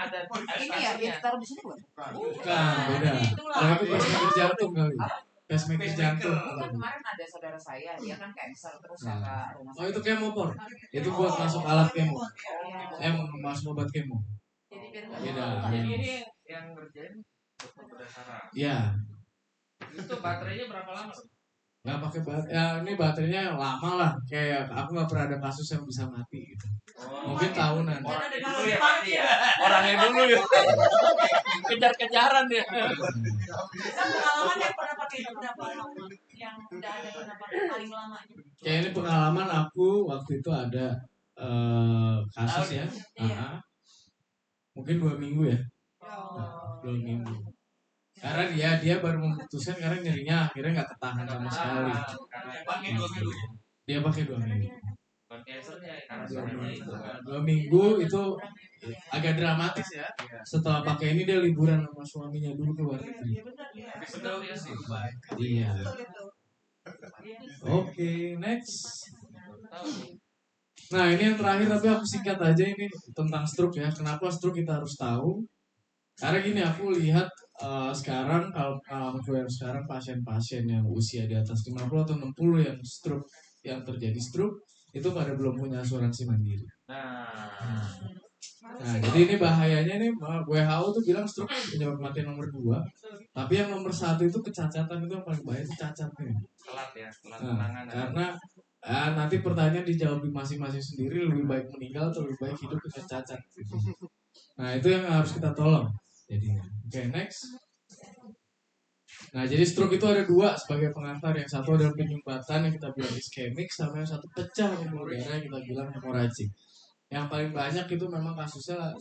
[SPEAKER 3] ada
[SPEAKER 6] Ini ya, dia taruh di sini bukan?
[SPEAKER 2] Bukan, beda. Kalau itu pacemaker jantung kali. Pacemaker jantung.
[SPEAKER 6] Kan kemarin ada saudara saya, dia kan cancer terus kata rumah
[SPEAKER 2] Oh, itu kemopor. Itu buat masuk alat kemo. Masuk obat kemo.
[SPEAKER 6] Jadi biar nggak
[SPEAKER 2] Beda.
[SPEAKER 3] jadi ini yang ngerjain dokter berdasarkan.
[SPEAKER 2] Iya.
[SPEAKER 3] Itu baterainya berapa lama?
[SPEAKER 2] Nggak pakai baterai. Ya, ini baterainya lama lah. Kayak aku nggak pernah ada kasus yang bisa mati gitu. Mungkin tahunan.
[SPEAKER 3] Orangnya dulu ya mati ya. Orangnya dulu ya. Kejar-kejaran dia.
[SPEAKER 7] Pengalaman yang pernah pakai berapa lama? Yang udah ada pernah pakai paling lama?
[SPEAKER 2] Kayak ini pengalaman aku waktu itu ada kasus ya. Mungkin 2 minggu ya. 2 minggu. Karena dia baru memutuskan karena nyerinya akhirnya nggak ketahan sama sekali.
[SPEAKER 3] Pakai 2 minggu.
[SPEAKER 2] Dia pakai 2 minggu.
[SPEAKER 3] Bukan cancernya. karena sebenarnya itu kan
[SPEAKER 2] 2 minggu itu agak dramatis ya. Setelah pakai ini dia liburan sama suaminya dulu ke luar negeri.
[SPEAKER 3] betul ya sih.
[SPEAKER 2] Iya.
[SPEAKER 7] Betul.
[SPEAKER 2] Oke, next. Nah ini yang terakhir tapi aku singkat aja ini tentang stroke ya. Kenapa stroke kita harus tahu? Karena gini aku lihat sekarang kalau sekarang pasien-pasien yang usia di atas 50 atau 60 yang stroke yang terjadi stroke itu pada belum punya asuransi mandiri. Nah, jadi ini bahayanya nih WHO tuh bilang stroke penyebab kematian nomor 2. Tapi yang nomor 1 itu kecacatan, itu yang paling bahaya itu cacatnya.
[SPEAKER 3] Telat
[SPEAKER 2] Nah,
[SPEAKER 3] penanganan.
[SPEAKER 2] karena nanti pertanyaan dijawab di masing-masing sendiri, lebih baik meninggal atau lebih baik hidup dengan cacat. Gitu. Nah itu yang harus kita tolong. Jadinya. Oke, next. Nah jadi stroke itu ada 2 sebagai pengantar. Yang satu adalah penyumbatan yang kita bilang iskemik, sama yang satu pecah pembuluh darah yang kita bilang hemoragik. Yang paling banyak itu memang kasusnya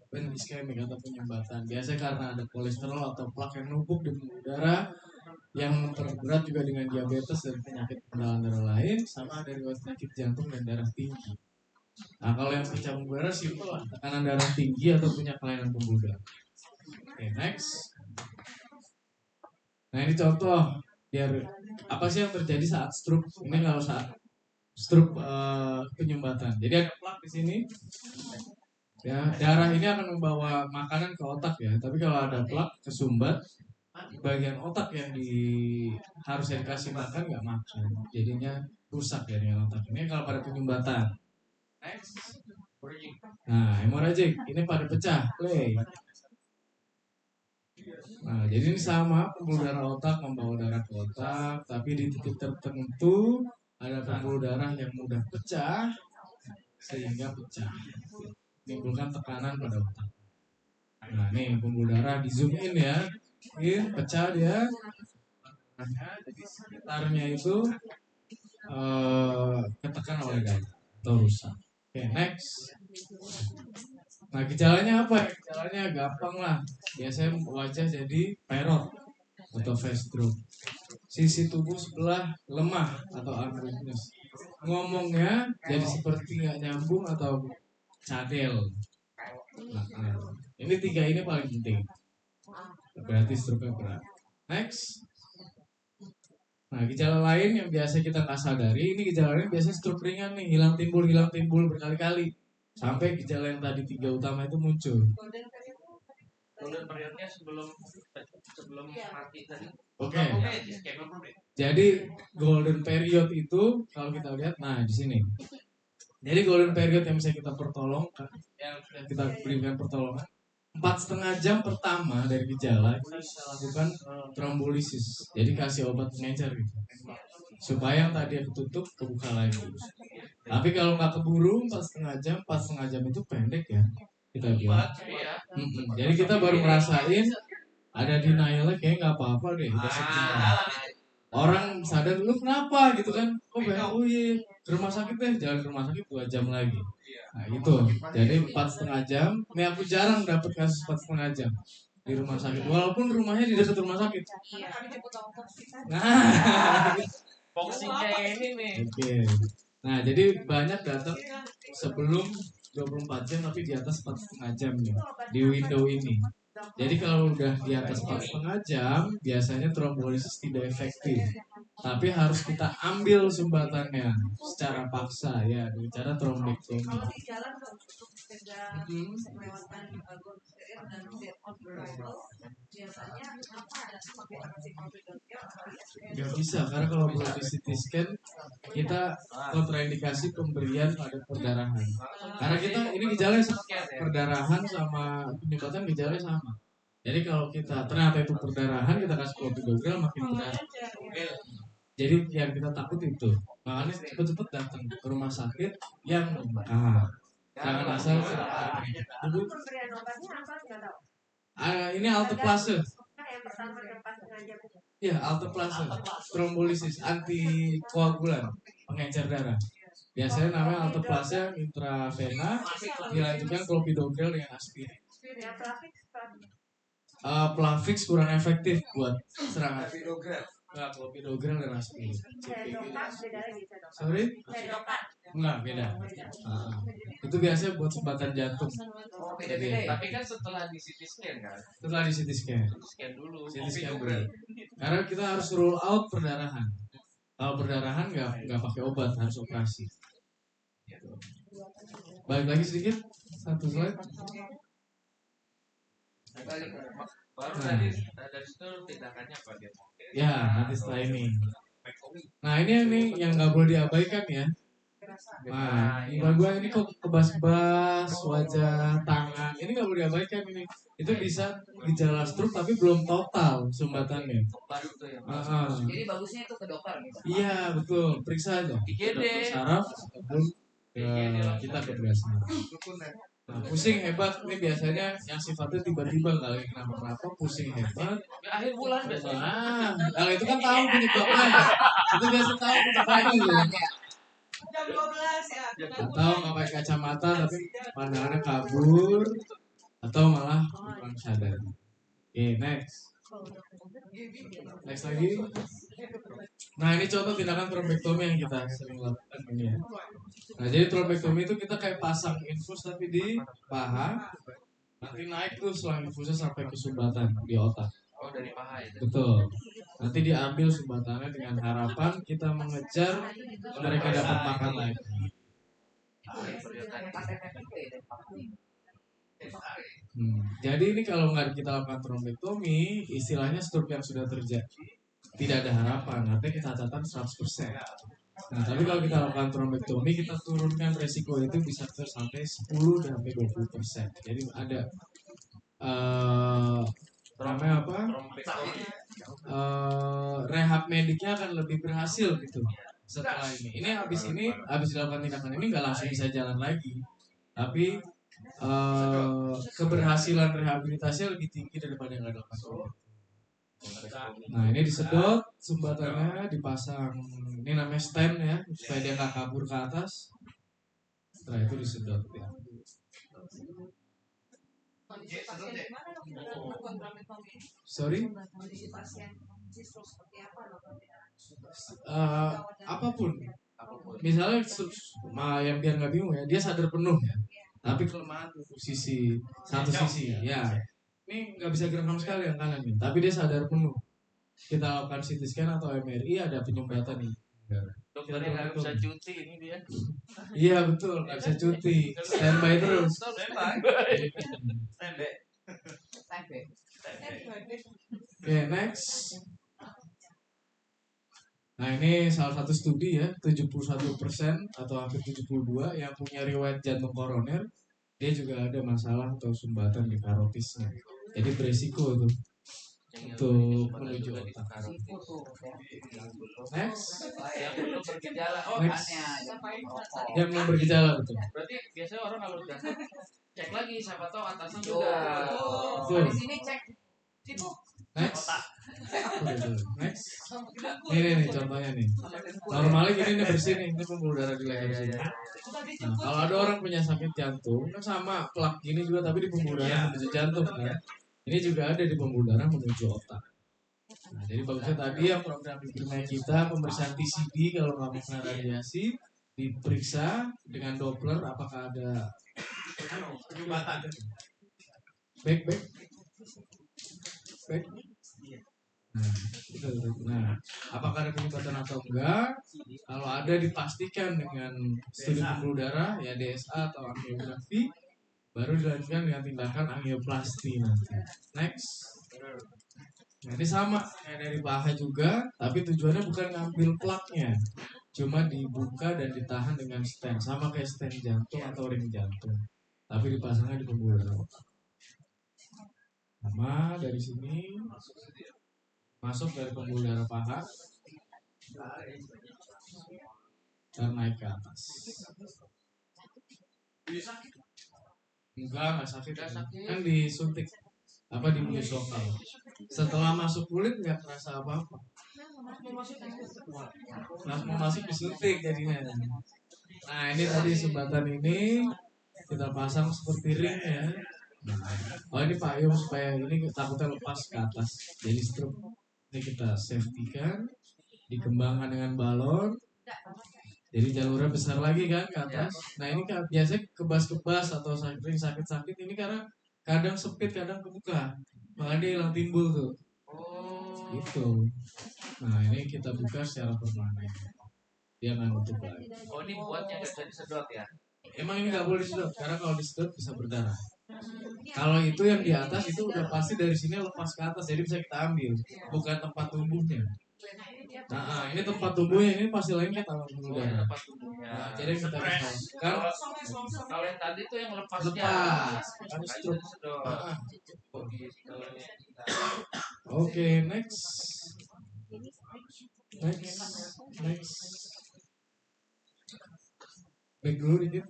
[SPEAKER 2] iskemik atau penyumbatan. Biasanya karena ada kolesterol atau plak yang numpuk di pembuluh darah, yang memperberat juga dengan diabetes dan penyakit pengenalan darah lain, sama dari penyakit jantung dan darah tinggi. Nah kalau yang pecah pembuluh darah simpel lah, tekanan darah tinggi atau punya kelainan pembuluh darah. Oke, next. Nah ini contoh biar apa sih yang terjadi saat stroke. Ini kalau saat stroke penyumbatan. Jadi ada plak di sini. Ya, darah ini akan membawa makanan ke otak ya. Tapi kalau ada plak kesumbat, bagian otak yang harusnya dikasih makan nggak makan. Jadinya rusak ya dengan otak. Ini kalau pada penyumbatan. Next. Nah, hemoragik ini pada pecah. Play. Nah, jadi ini sama, pembuluh darah otak membawa darah ke otak, tapi di titik tertentu ada pembuluh darah yang mudah pecah, sehingga pecah, menimbulkan tekanan pada otak. Nah, nih pembuluh darah di zoom in ya, ini pecah dia, jadi sekitarnya itu ketekan oleh darah atau rusak. Oke, next. Nah gejalanya apa? Gejalanya gampang lah. Biasanya wajah jadi perot atau face drop. Sisi tubuh sebelah lemah atau arm weakness. Ngomongnya jadi seperti nggak nyambung atau cadel. Nah, ini 3 ini paling penting. Berarti stroke berat. Next. Nah gejala lain yang biasa kita nggak sadari, ini gejala lain biasanya stroke ringan nih, hilang timbul berkali-kali. Sampai gejala yang tadi 3 utama itu muncul.
[SPEAKER 3] Golden periodnya sebelum mati tadi.
[SPEAKER 2] Oke. Jadi golden period itu kalau kita lihat, nah di sini. Jadi golden period yang bisa kita pertolongkan, yang kita berikan pertolongan, 4,5 jam pertama dari gejala kita bisa lakukan trombolisis. Jadi kasih obat pengencer gitu. Supaya yang tadi ketutup kebuka lagi. Tapi kalau nggak keburu 4,5 jam itu pendek ya kita bilang. Jadi kita baru ngerasain ada denialnya kayak nggak apa-apa deh. Orang sadar lu kenapa gitu kan? Oh iya ke rumah sakit deh, jalan ke rumah sakit 2 jam lagi. Nah gitu. Jadi 4,5 jam. Ini aku jarang dapat kasus 4,5 jam di rumah sakit. Walaupun rumahnya di dekat rumah sakit. Nah.
[SPEAKER 3] Fungsinya ini nih.
[SPEAKER 2] Oke. Nah, jadi banyak datang sebelum 24 jam tapi di atas 4,5 jam nih di window ini. Jadi kalau udah di atas 4,5 jam biasanya trombolisis tidak efektif. Tapi harus kita ambil sumbatannya secara paksa ya dengan cara trombektomi.
[SPEAKER 7] Kalau di jalan untuk mencegah melewatkan dan biasanya apa ada pakai
[SPEAKER 2] Gak bisa karena kalau belum di CT scan kita kontraindikasi pemberian pada perdarahan. Karena kita ini gejalanya sama perdarahan sama penyumbatan gejalanya sama. Jadi kalau kita ternyata itu perdarahan kita kasih clopidogrel makin berdarah. Jadi yang kita takut itu makanya cepet-cepet datang ke rumah sakit yang lengkap. Jangan asal
[SPEAKER 7] pemberian obatnya apa nggak tahu.
[SPEAKER 2] Ini alteplase.
[SPEAKER 7] Yang pertama yang pas sengaja.
[SPEAKER 2] Ya, alteplase, trombolisis, antikoagulan, pengencer darah. Biasanya namanya alteplase intravena, dilanjutkan clopidogrel dengan aspirin. Plavix kurang efektif buat serangan. Clopidogrel dan aspirin.
[SPEAKER 7] Sedokan bedanya bisa dok.
[SPEAKER 2] Sorry?
[SPEAKER 7] Sedokan.
[SPEAKER 2] Enggak, beda. Itu biasanya buat sumbatan jantung.
[SPEAKER 6] Oh, beda-beda ya.
[SPEAKER 3] Tapi kan setelah di CT scan kan,
[SPEAKER 2] Setelah di CT scan.
[SPEAKER 3] scan dulu.
[SPEAKER 2] CT
[SPEAKER 3] Kopi
[SPEAKER 2] scan
[SPEAKER 3] dulu.
[SPEAKER 2] dulu. Karena kita harus rule out perdarahan. Kalau perdarahan nggak pakai obat, harus operasi. Balik lagi sedikit, satu slide.
[SPEAKER 3] Baru
[SPEAKER 2] Nah.
[SPEAKER 3] dari situ tindakannya apa dia?
[SPEAKER 2] Ya, nanti setelah ini. Nah ini yang nggak boleh diabaikan ya. Nah, gimana gua ini kok kebas-kebas, wajah, tangan, ini nggak boleh diabaikan ini. Itu bisa gejala stroke tapi belum total sumbatannya.
[SPEAKER 3] Baru tuh ya.
[SPEAKER 6] Jadi bagusnya itu ke dokter gitu.
[SPEAKER 2] Iya betul, periksa aja.
[SPEAKER 3] IGD.
[SPEAKER 2] Dokter saraf ataupun kita ke begasnya. Nah, pusing hebat ini biasanya yang sifatnya tiba-tiba nggak lagi kenapa-kenapa, pusing hebat.
[SPEAKER 3] Ya, akhir bulan biasanya.
[SPEAKER 2] Kalau itu kan tahu penyebabnya. Itu biasa tahu penyebabnya gitu.
[SPEAKER 7] Jam 12 ya.
[SPEAKER 2] Atau nggak pakai kacamata tapi pandangannya kabur atau malah kurang sadar. Oke, next lagi. Nah ini contoh tindakan trombektomi yang kita sering lakukan ini ya. Nah jadi trombektomi itu kita kayak pasang infus tapi di paha, nanti naik tuh selang infusnya sampai ke sumbatan di otak.
[SPEAKER 3] Oh dari paha itu.
[SPEAKER 2] Betul. Nanti diambil sumbatannya dengan harapan kita mengejar mereka dapat makan lagi. Jadi ini kalau nggak kita lakukan trombektomi, istilahnya stroke yang sudah terjadi tidak ada harapan, artinya kita catatan 100%. Nah tapi kalau kita lakukan trombektomi, kita turunkan resiko itu bisa sampai 10-20%. Jadi ada namanya apa? Rehab mediknya akan lebih berhasil gitu setelah ini. Ini habis dilakukan tindakan ini nggak langsung bisa jalan lagi, tapi keberhasilan rehabilitasinya lebih tinggi daripada yang nggak dilakukan. Nah ini disedot sumbatannya, dipasang ini namanya stand ya supaya dia nggak kabur ke atas. Setelah itu disedot ya.
[SPEAKER 7] Kondisi pasien di mana dok kita lakukan trombektomi?
[SPEAKER 2] Sorry?
[SPEAKER 7] Kondisi pasien stroke seperti apa dok?
[SPEAKER 2] Apapun. Misalnya yang biar nggak bingung ya, dia sadar penuh ya, tapi kelemahan satu sisi ya. Ini nggak bisa gerak sama sekali yang kanan nih, tapi dia sadar penuh. Kita lakukan CT scan atau MRI ada penyumbatan nih.
[SPEAKER 3] Dokternya nggak bisa cuti ini dia.
[SPEAKER 2] Iya betul, nggak bisa cuti. Standby terus.
[SPEAKER 3] Standby.
[SPEAKER 2] Oke, next. Nah ini salah satu studi ya, 71% atau hampir 72 yang punya riwayat jantung koroner, dia juga ada masalah atau sumbatan di karotisnya. Jadi beresiko tuh untuk menuju otak. Next.
[SPEAKER 3] Yang belum bergejala.
[SPEAKER 2] Next. Yang belum bergejala betul.
[SPEAKER 3] Berarti biasanya orang kalau udah cek lagi, siapa tahu atasnya juga.
[SPEAKER 2] Betul.
[SPEAKER 6] Di sini cek itu.
[SPEAKER 2] Next. Next. Ini contohnya nih. Normalnya gini nih bersih nih, ini pembuluh darah di leher sini. Nah, kalau ada orang punya sakit jantung, kan sama plak gini juga tapi di pembuluh darah menuju jantung kan. Ini juga ada di pembuluh darah menuju otak. Nah, jadi bagusnya tadi yang program bimbingan kita pemeriksaan TCD kalau nggak mau kena radiasi, diperiksa dengan Doppler apakah ada penyumbatan. Baik. Nah, apakah ada penyumbatan atau enggak? Kalau ada dipastikan dengan studi pembuluh darah, ya DSA atau angiografi, baru dilanjutkan dengan tindakan angioplasti nanti. Next. Nah, ini sama kayak dari paha juga, tapi tujuannya bukan ngambil plaknya, cuma dibuka dan ditahan dengan stent, sama kayak stent jantung atau ring jantung, tapi dipasangnya di pembuluh darah otak. Sama dari sini masuk dari pembuluh darah paha dan naik ke atas. Enggak sakit kan disuntik di musokal. Setelah masuk kulit nggak terasa apa-apa. Langsung masuk disuntik jadinya. Nah ini tadi sumbatan ini kita pasang seperti ring ya. Oh ini payung supaya ini takutnya lepas ke atas jadi stroke. Ini kita safety kan, dikembangkan dengan balon. Jadi jalurnya besar lagi kan ke atas. Nah ini kan biasanya kebas-kebas atau sering sakit-sakit ini karena kadang sempit, kadang kebuka. Makanya dia hilang timbul tuh.
[SPEAKER 3] Oh.
[SPEAKER 2] Gitu. Nah ini kita buka secara permanen. Dia nggak nutup lagi.
[SPEAKER 3] Oh ini buatnya nggak bisa disedot ya?
[SPEAKER 2] Emang ini nggak boleh disedot karena kalau disedot bisa berdarah. Kalau itu yang di atas itu udah pasti dari sini lepas ke atas, jadi bisa kita ambil, bukan tempat tumbuhnya. Nah, ini tempat tumbuhnya ini pasti lengket sama udara.
[SPEAKER 3] Tempat tumbuhnya.
[SPEAKER 2] Nah, jadi kita bisa kan
[SPEAKER 3] Kalau yang tadi tuh yang lepasnya.
[SPEAKER 2] lepas,
[SPEAKER 3] Nggak
[SPEAKER 2] harus
[SPEAKER 3] bisa
[SPEAKER 2] tutup.
[SPEAKER 3] disedot. Oh gitu.
[SPEAKER 2] Oke, next. Back dulu dikit.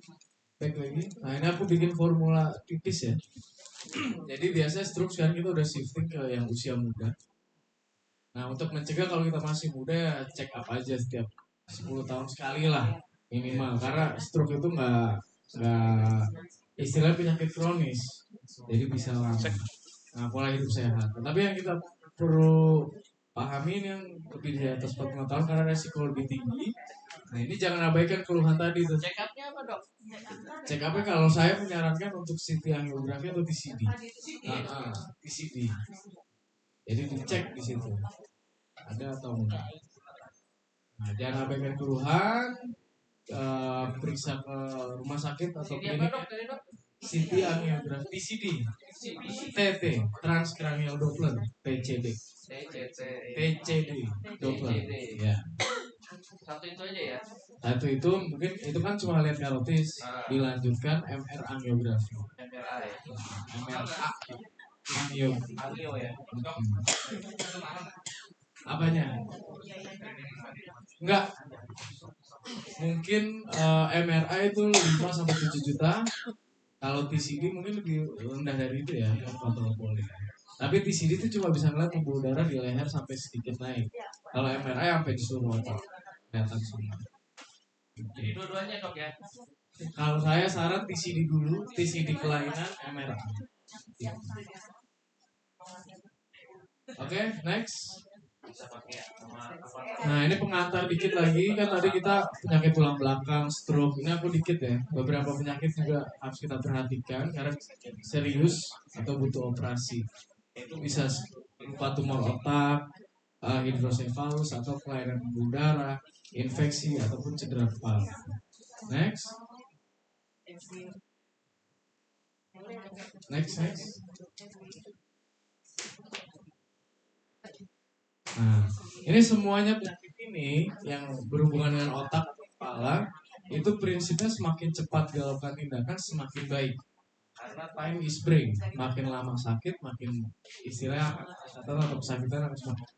[SPEAKER 2] Back lagi. Nah ini aku bikin formula tipis ya. Jadi biasanya stroke sekarang kita udah shifting ke yang usia muda. Nah untuk mencegah kalau kita masih muda ya check up aja setiap 10 tahun sekali lah minimal. Karena stroke itu nggak istilah penyakit kronis. Jadi bisa lama. Nah pola hidup sehat. Tapi yang kita perlu pahamin yang lebih di atas 45 tahun karena resiko lebih tinggi. Nah ini jangan abaikan keluhan tadi tuh.
[SPEAKER 3] Check up-nya apa dok?
[SPEAKER 2] Check up-nya kalau saya menyarankan untuk CT angiografi atau TCD. TCD. Jadi dicek di situ. Ada atau enggak. Nah jangan abaikan keluhan. Periksa ke rumah sakit atau klinik. CT angiografi, TCD, TT, transcranial Doppler, TCD, Doppler, ya.
[SPEAKER 3] Satu itu aja ya.
[SPEAKER 2] Satu itu mungkin itu kan cuma lihat karotis, dilanjutkan MR angiografi.
[SPEAKER 3] MRI.
[SPEAKER 2] MRA
[SPEAKER 3] Angio ya.
[SPEAKER 2] Apanya? Enggak. Mungkin MRI itu 5 sampai 7 juta. Kalau TCD mungkin lebih rendah dari itu ya, kontrol. Tapi TCD itu cuma bisa ngeliat pembuluh darah di leher sampai sedikit naik. Kalau MRI sampai di seluruh otak, kelihatan semua.
[SPEAKER 3] Jadi dua-duanya dok ya.
[SPEAKER 2] Kalau saya saran TCD dulu, TCD kelainan, MRI. Oke, next.
[SPEAKER 3] Bisa pakai sama apa?
[SPEAKER 2] Nah ini pengantar dikit lagi kan tadi kita penyakit tulang belakang, stroke. Ini aku dikit ya. Beberapa penyakit juga harus kita perhatikan karena serius atau butuh operasi. Itu bisa berupa tumor otak, hidrosefalus atau kelainan pembuluh darah, infeksi ataupun cedera kepala. Next. Nah, ini semuanya penyakit ini yang berhubungan dengan otak atau kepala itu prinsipnya semakin cepat dilakukan tindakan semakin baik. Karena time is brain, makin lama sakit makin istilahnya atau kesakitan akan semakin.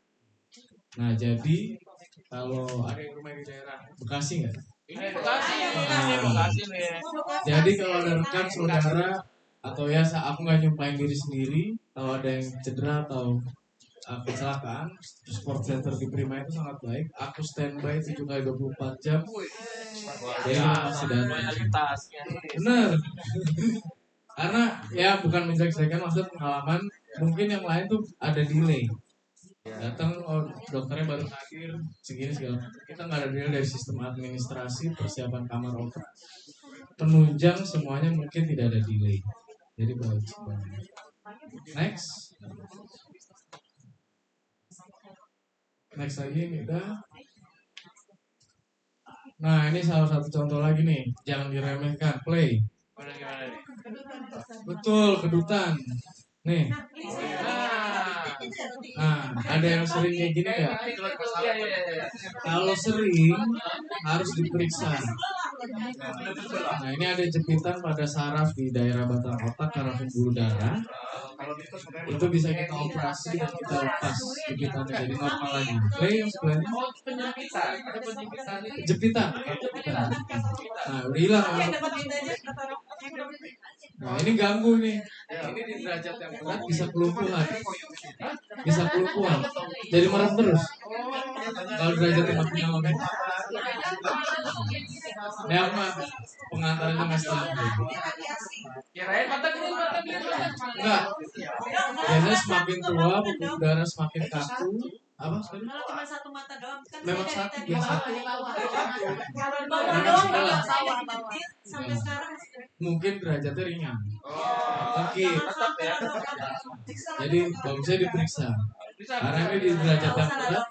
[SPEAKER 2] Nah, jadi kalau ada yang rumah di daerah Bekasi nggak?
[SPEAKER 3] Ini Bekasi nih.
[SPEAKER 2] Jadi kalau ada rekan saudara atau ya aku nggak nyumpahin diri sendiri, kalau ada yang cedera atau kecelakaan, support center di Prima itu sangat baik. Aku standby 7x24 jam. Jadi masih datang. Bener. Karena ya bukan menjelek-jelekan, maksud pengalaman. Mungkin yang lain tuh ada delay. Datang, dokternya baru hadir, segini segala. Kita nggak ada delay dari sistem administrasi, persiapan kamar operasi, penunjang semuanya mungkin tidak ada delay. Jadi baik. Next lagi nih udah. Nah ini salah satu contoh lagi nih, jangan diremehkan. Play. Betul, kedutan. Nih. Nah, ada yang sering kayak gini nggak? Kalau sering harus diperiksa. Nah ini ada jepitan pada saraf di daerah batang otak karena pembuluh darah. Itu bisa kita operasi dan kita lepas jepitannya jadi normal lagi. Play yang sebelahnya. Jepitan. Nah udah hilang. Nah ini ganggu nih. Ini di derajat yang berat bisa kelumpuhan. Jadi merem terus. Kalau derajat yang makin lama. Ini apa? Pengantarannya Mas Tangguh.
[SPEAKER 3] Kirain mata biru.
[SPEAKER 2] Enggak. Biasanya semakin tua pembuluh darah semakin kaku Apa? Sorry?
[SPEAKER 7] Kalau cuma satu mata doang kan
[SPEAKER 2] Lewat
[SPEAKER 7] saya
[SPEAKER 2] satu
[SPEAKER 7] dari
[SPEAKER 2] biasa.
[SPEAKER 7] tadi bawah.
[SPEAKER 6] Kalau
[SPEAKER 7] Bawah doang juga saya dari kecil sampai sekarang masih.
[SPEAKER 2] Mungkin derajatnya ringan.
[SPEAKER 3] Oh.
[SPEAKER 2] Oke.
[SPEAKER 7] Jangan
[SPEAKER 3] ya.
[SPEAKER 7] sampai dong.
[SPEAKER 2] Jadi bagusnya diperiksa.
[SPEAKER 3] Bisa.
[SPEAKER 2] Karena ini di
[SPEAKER 3] bisa.
[SPEAKER 2] derajat yang berat.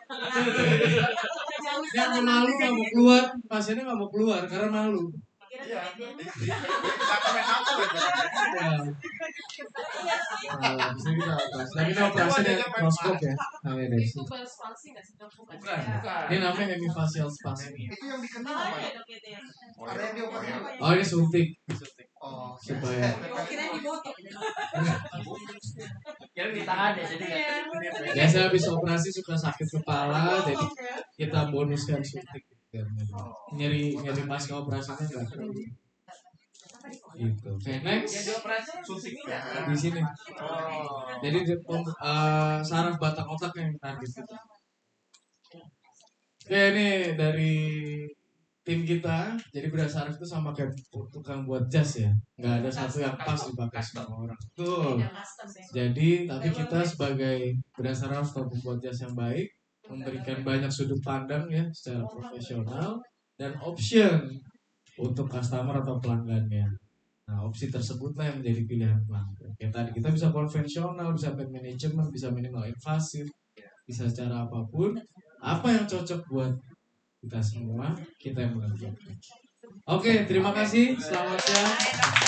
[SPEAKER 2] Yang malu nggak mau keluar, pasiennya nggak mau keluar karena malu.
[SPEAKER 3] Iya.
[SPEAKER 7] Kira-kira
[SPEAKER 4] Bisa komen apa ya?
[SPEAKER 2] Ya. Bisa kita operasi. Tapi ini operasi dengan mikroskop ya. Nah, ini dari
[SPEAKER 6] Itu
[SPEAKER 2] sini.
[SPEAKER 6] bal spasi nggak sih dok? Bukan.
[SPEAKER 2] Bukan.
[SPEAKER 3] Bukan.
[SPEAKER 2] Ini namanya hemifacial spasm.
[SPEAKER 4] Itu yang dikenal
[SPEAKER 7] Oh
[SPEAKER 4] apa?
[SPEAKER 7] ya dok itu ya.
[SPEAKER 4] Ada yang dioperasi.
[SPEAKER 2] Oh ini suntik
[SPEAKER 4] Oh,
[SPEAKER 2] supaya
[SPEAKER 6] Kira dibotok.
[SPEAKER 3] Kira di tangan ya jadi
[SPEAKER 2] biasa habis operasi suka sakit kepala jadi kita bonuskan suntik biar nyeri pasca operasinya nggak terlalu gitu. Oke next
[SPEAKER 3] yang dioperasi suntik ya.
[SPEAKER 2] di sini.
[SPEAKER 3] Oh.
[SPEAKER 2] Jadi saraf batang otak yang target kita. Oke ini dari tim kita, jadi bedah saraf itu sama kayak tukang buat jas ya, nggak ada satu yang pas dipakai semua orang. Betul.
[SPEAKER 6] Tidak custom ya.
[SPEAKER 2] Jadi tapi kita sebagai bedah saraf atau pembuat jas yang baik memberikan banyak sudut pandang ya secara profesional dan option untuk customer atau pelanggannya. Nah opsi tersebutlah yang menjadi pilihan pelanggan. Kayak tadi kita bisa konvensional, bisa pain management, bisa minimal invasif, bisa cara apapun. Apa yang cocok buat kita semua, kita yang mengerjakan. Oke, terima kasih. Selamat siang.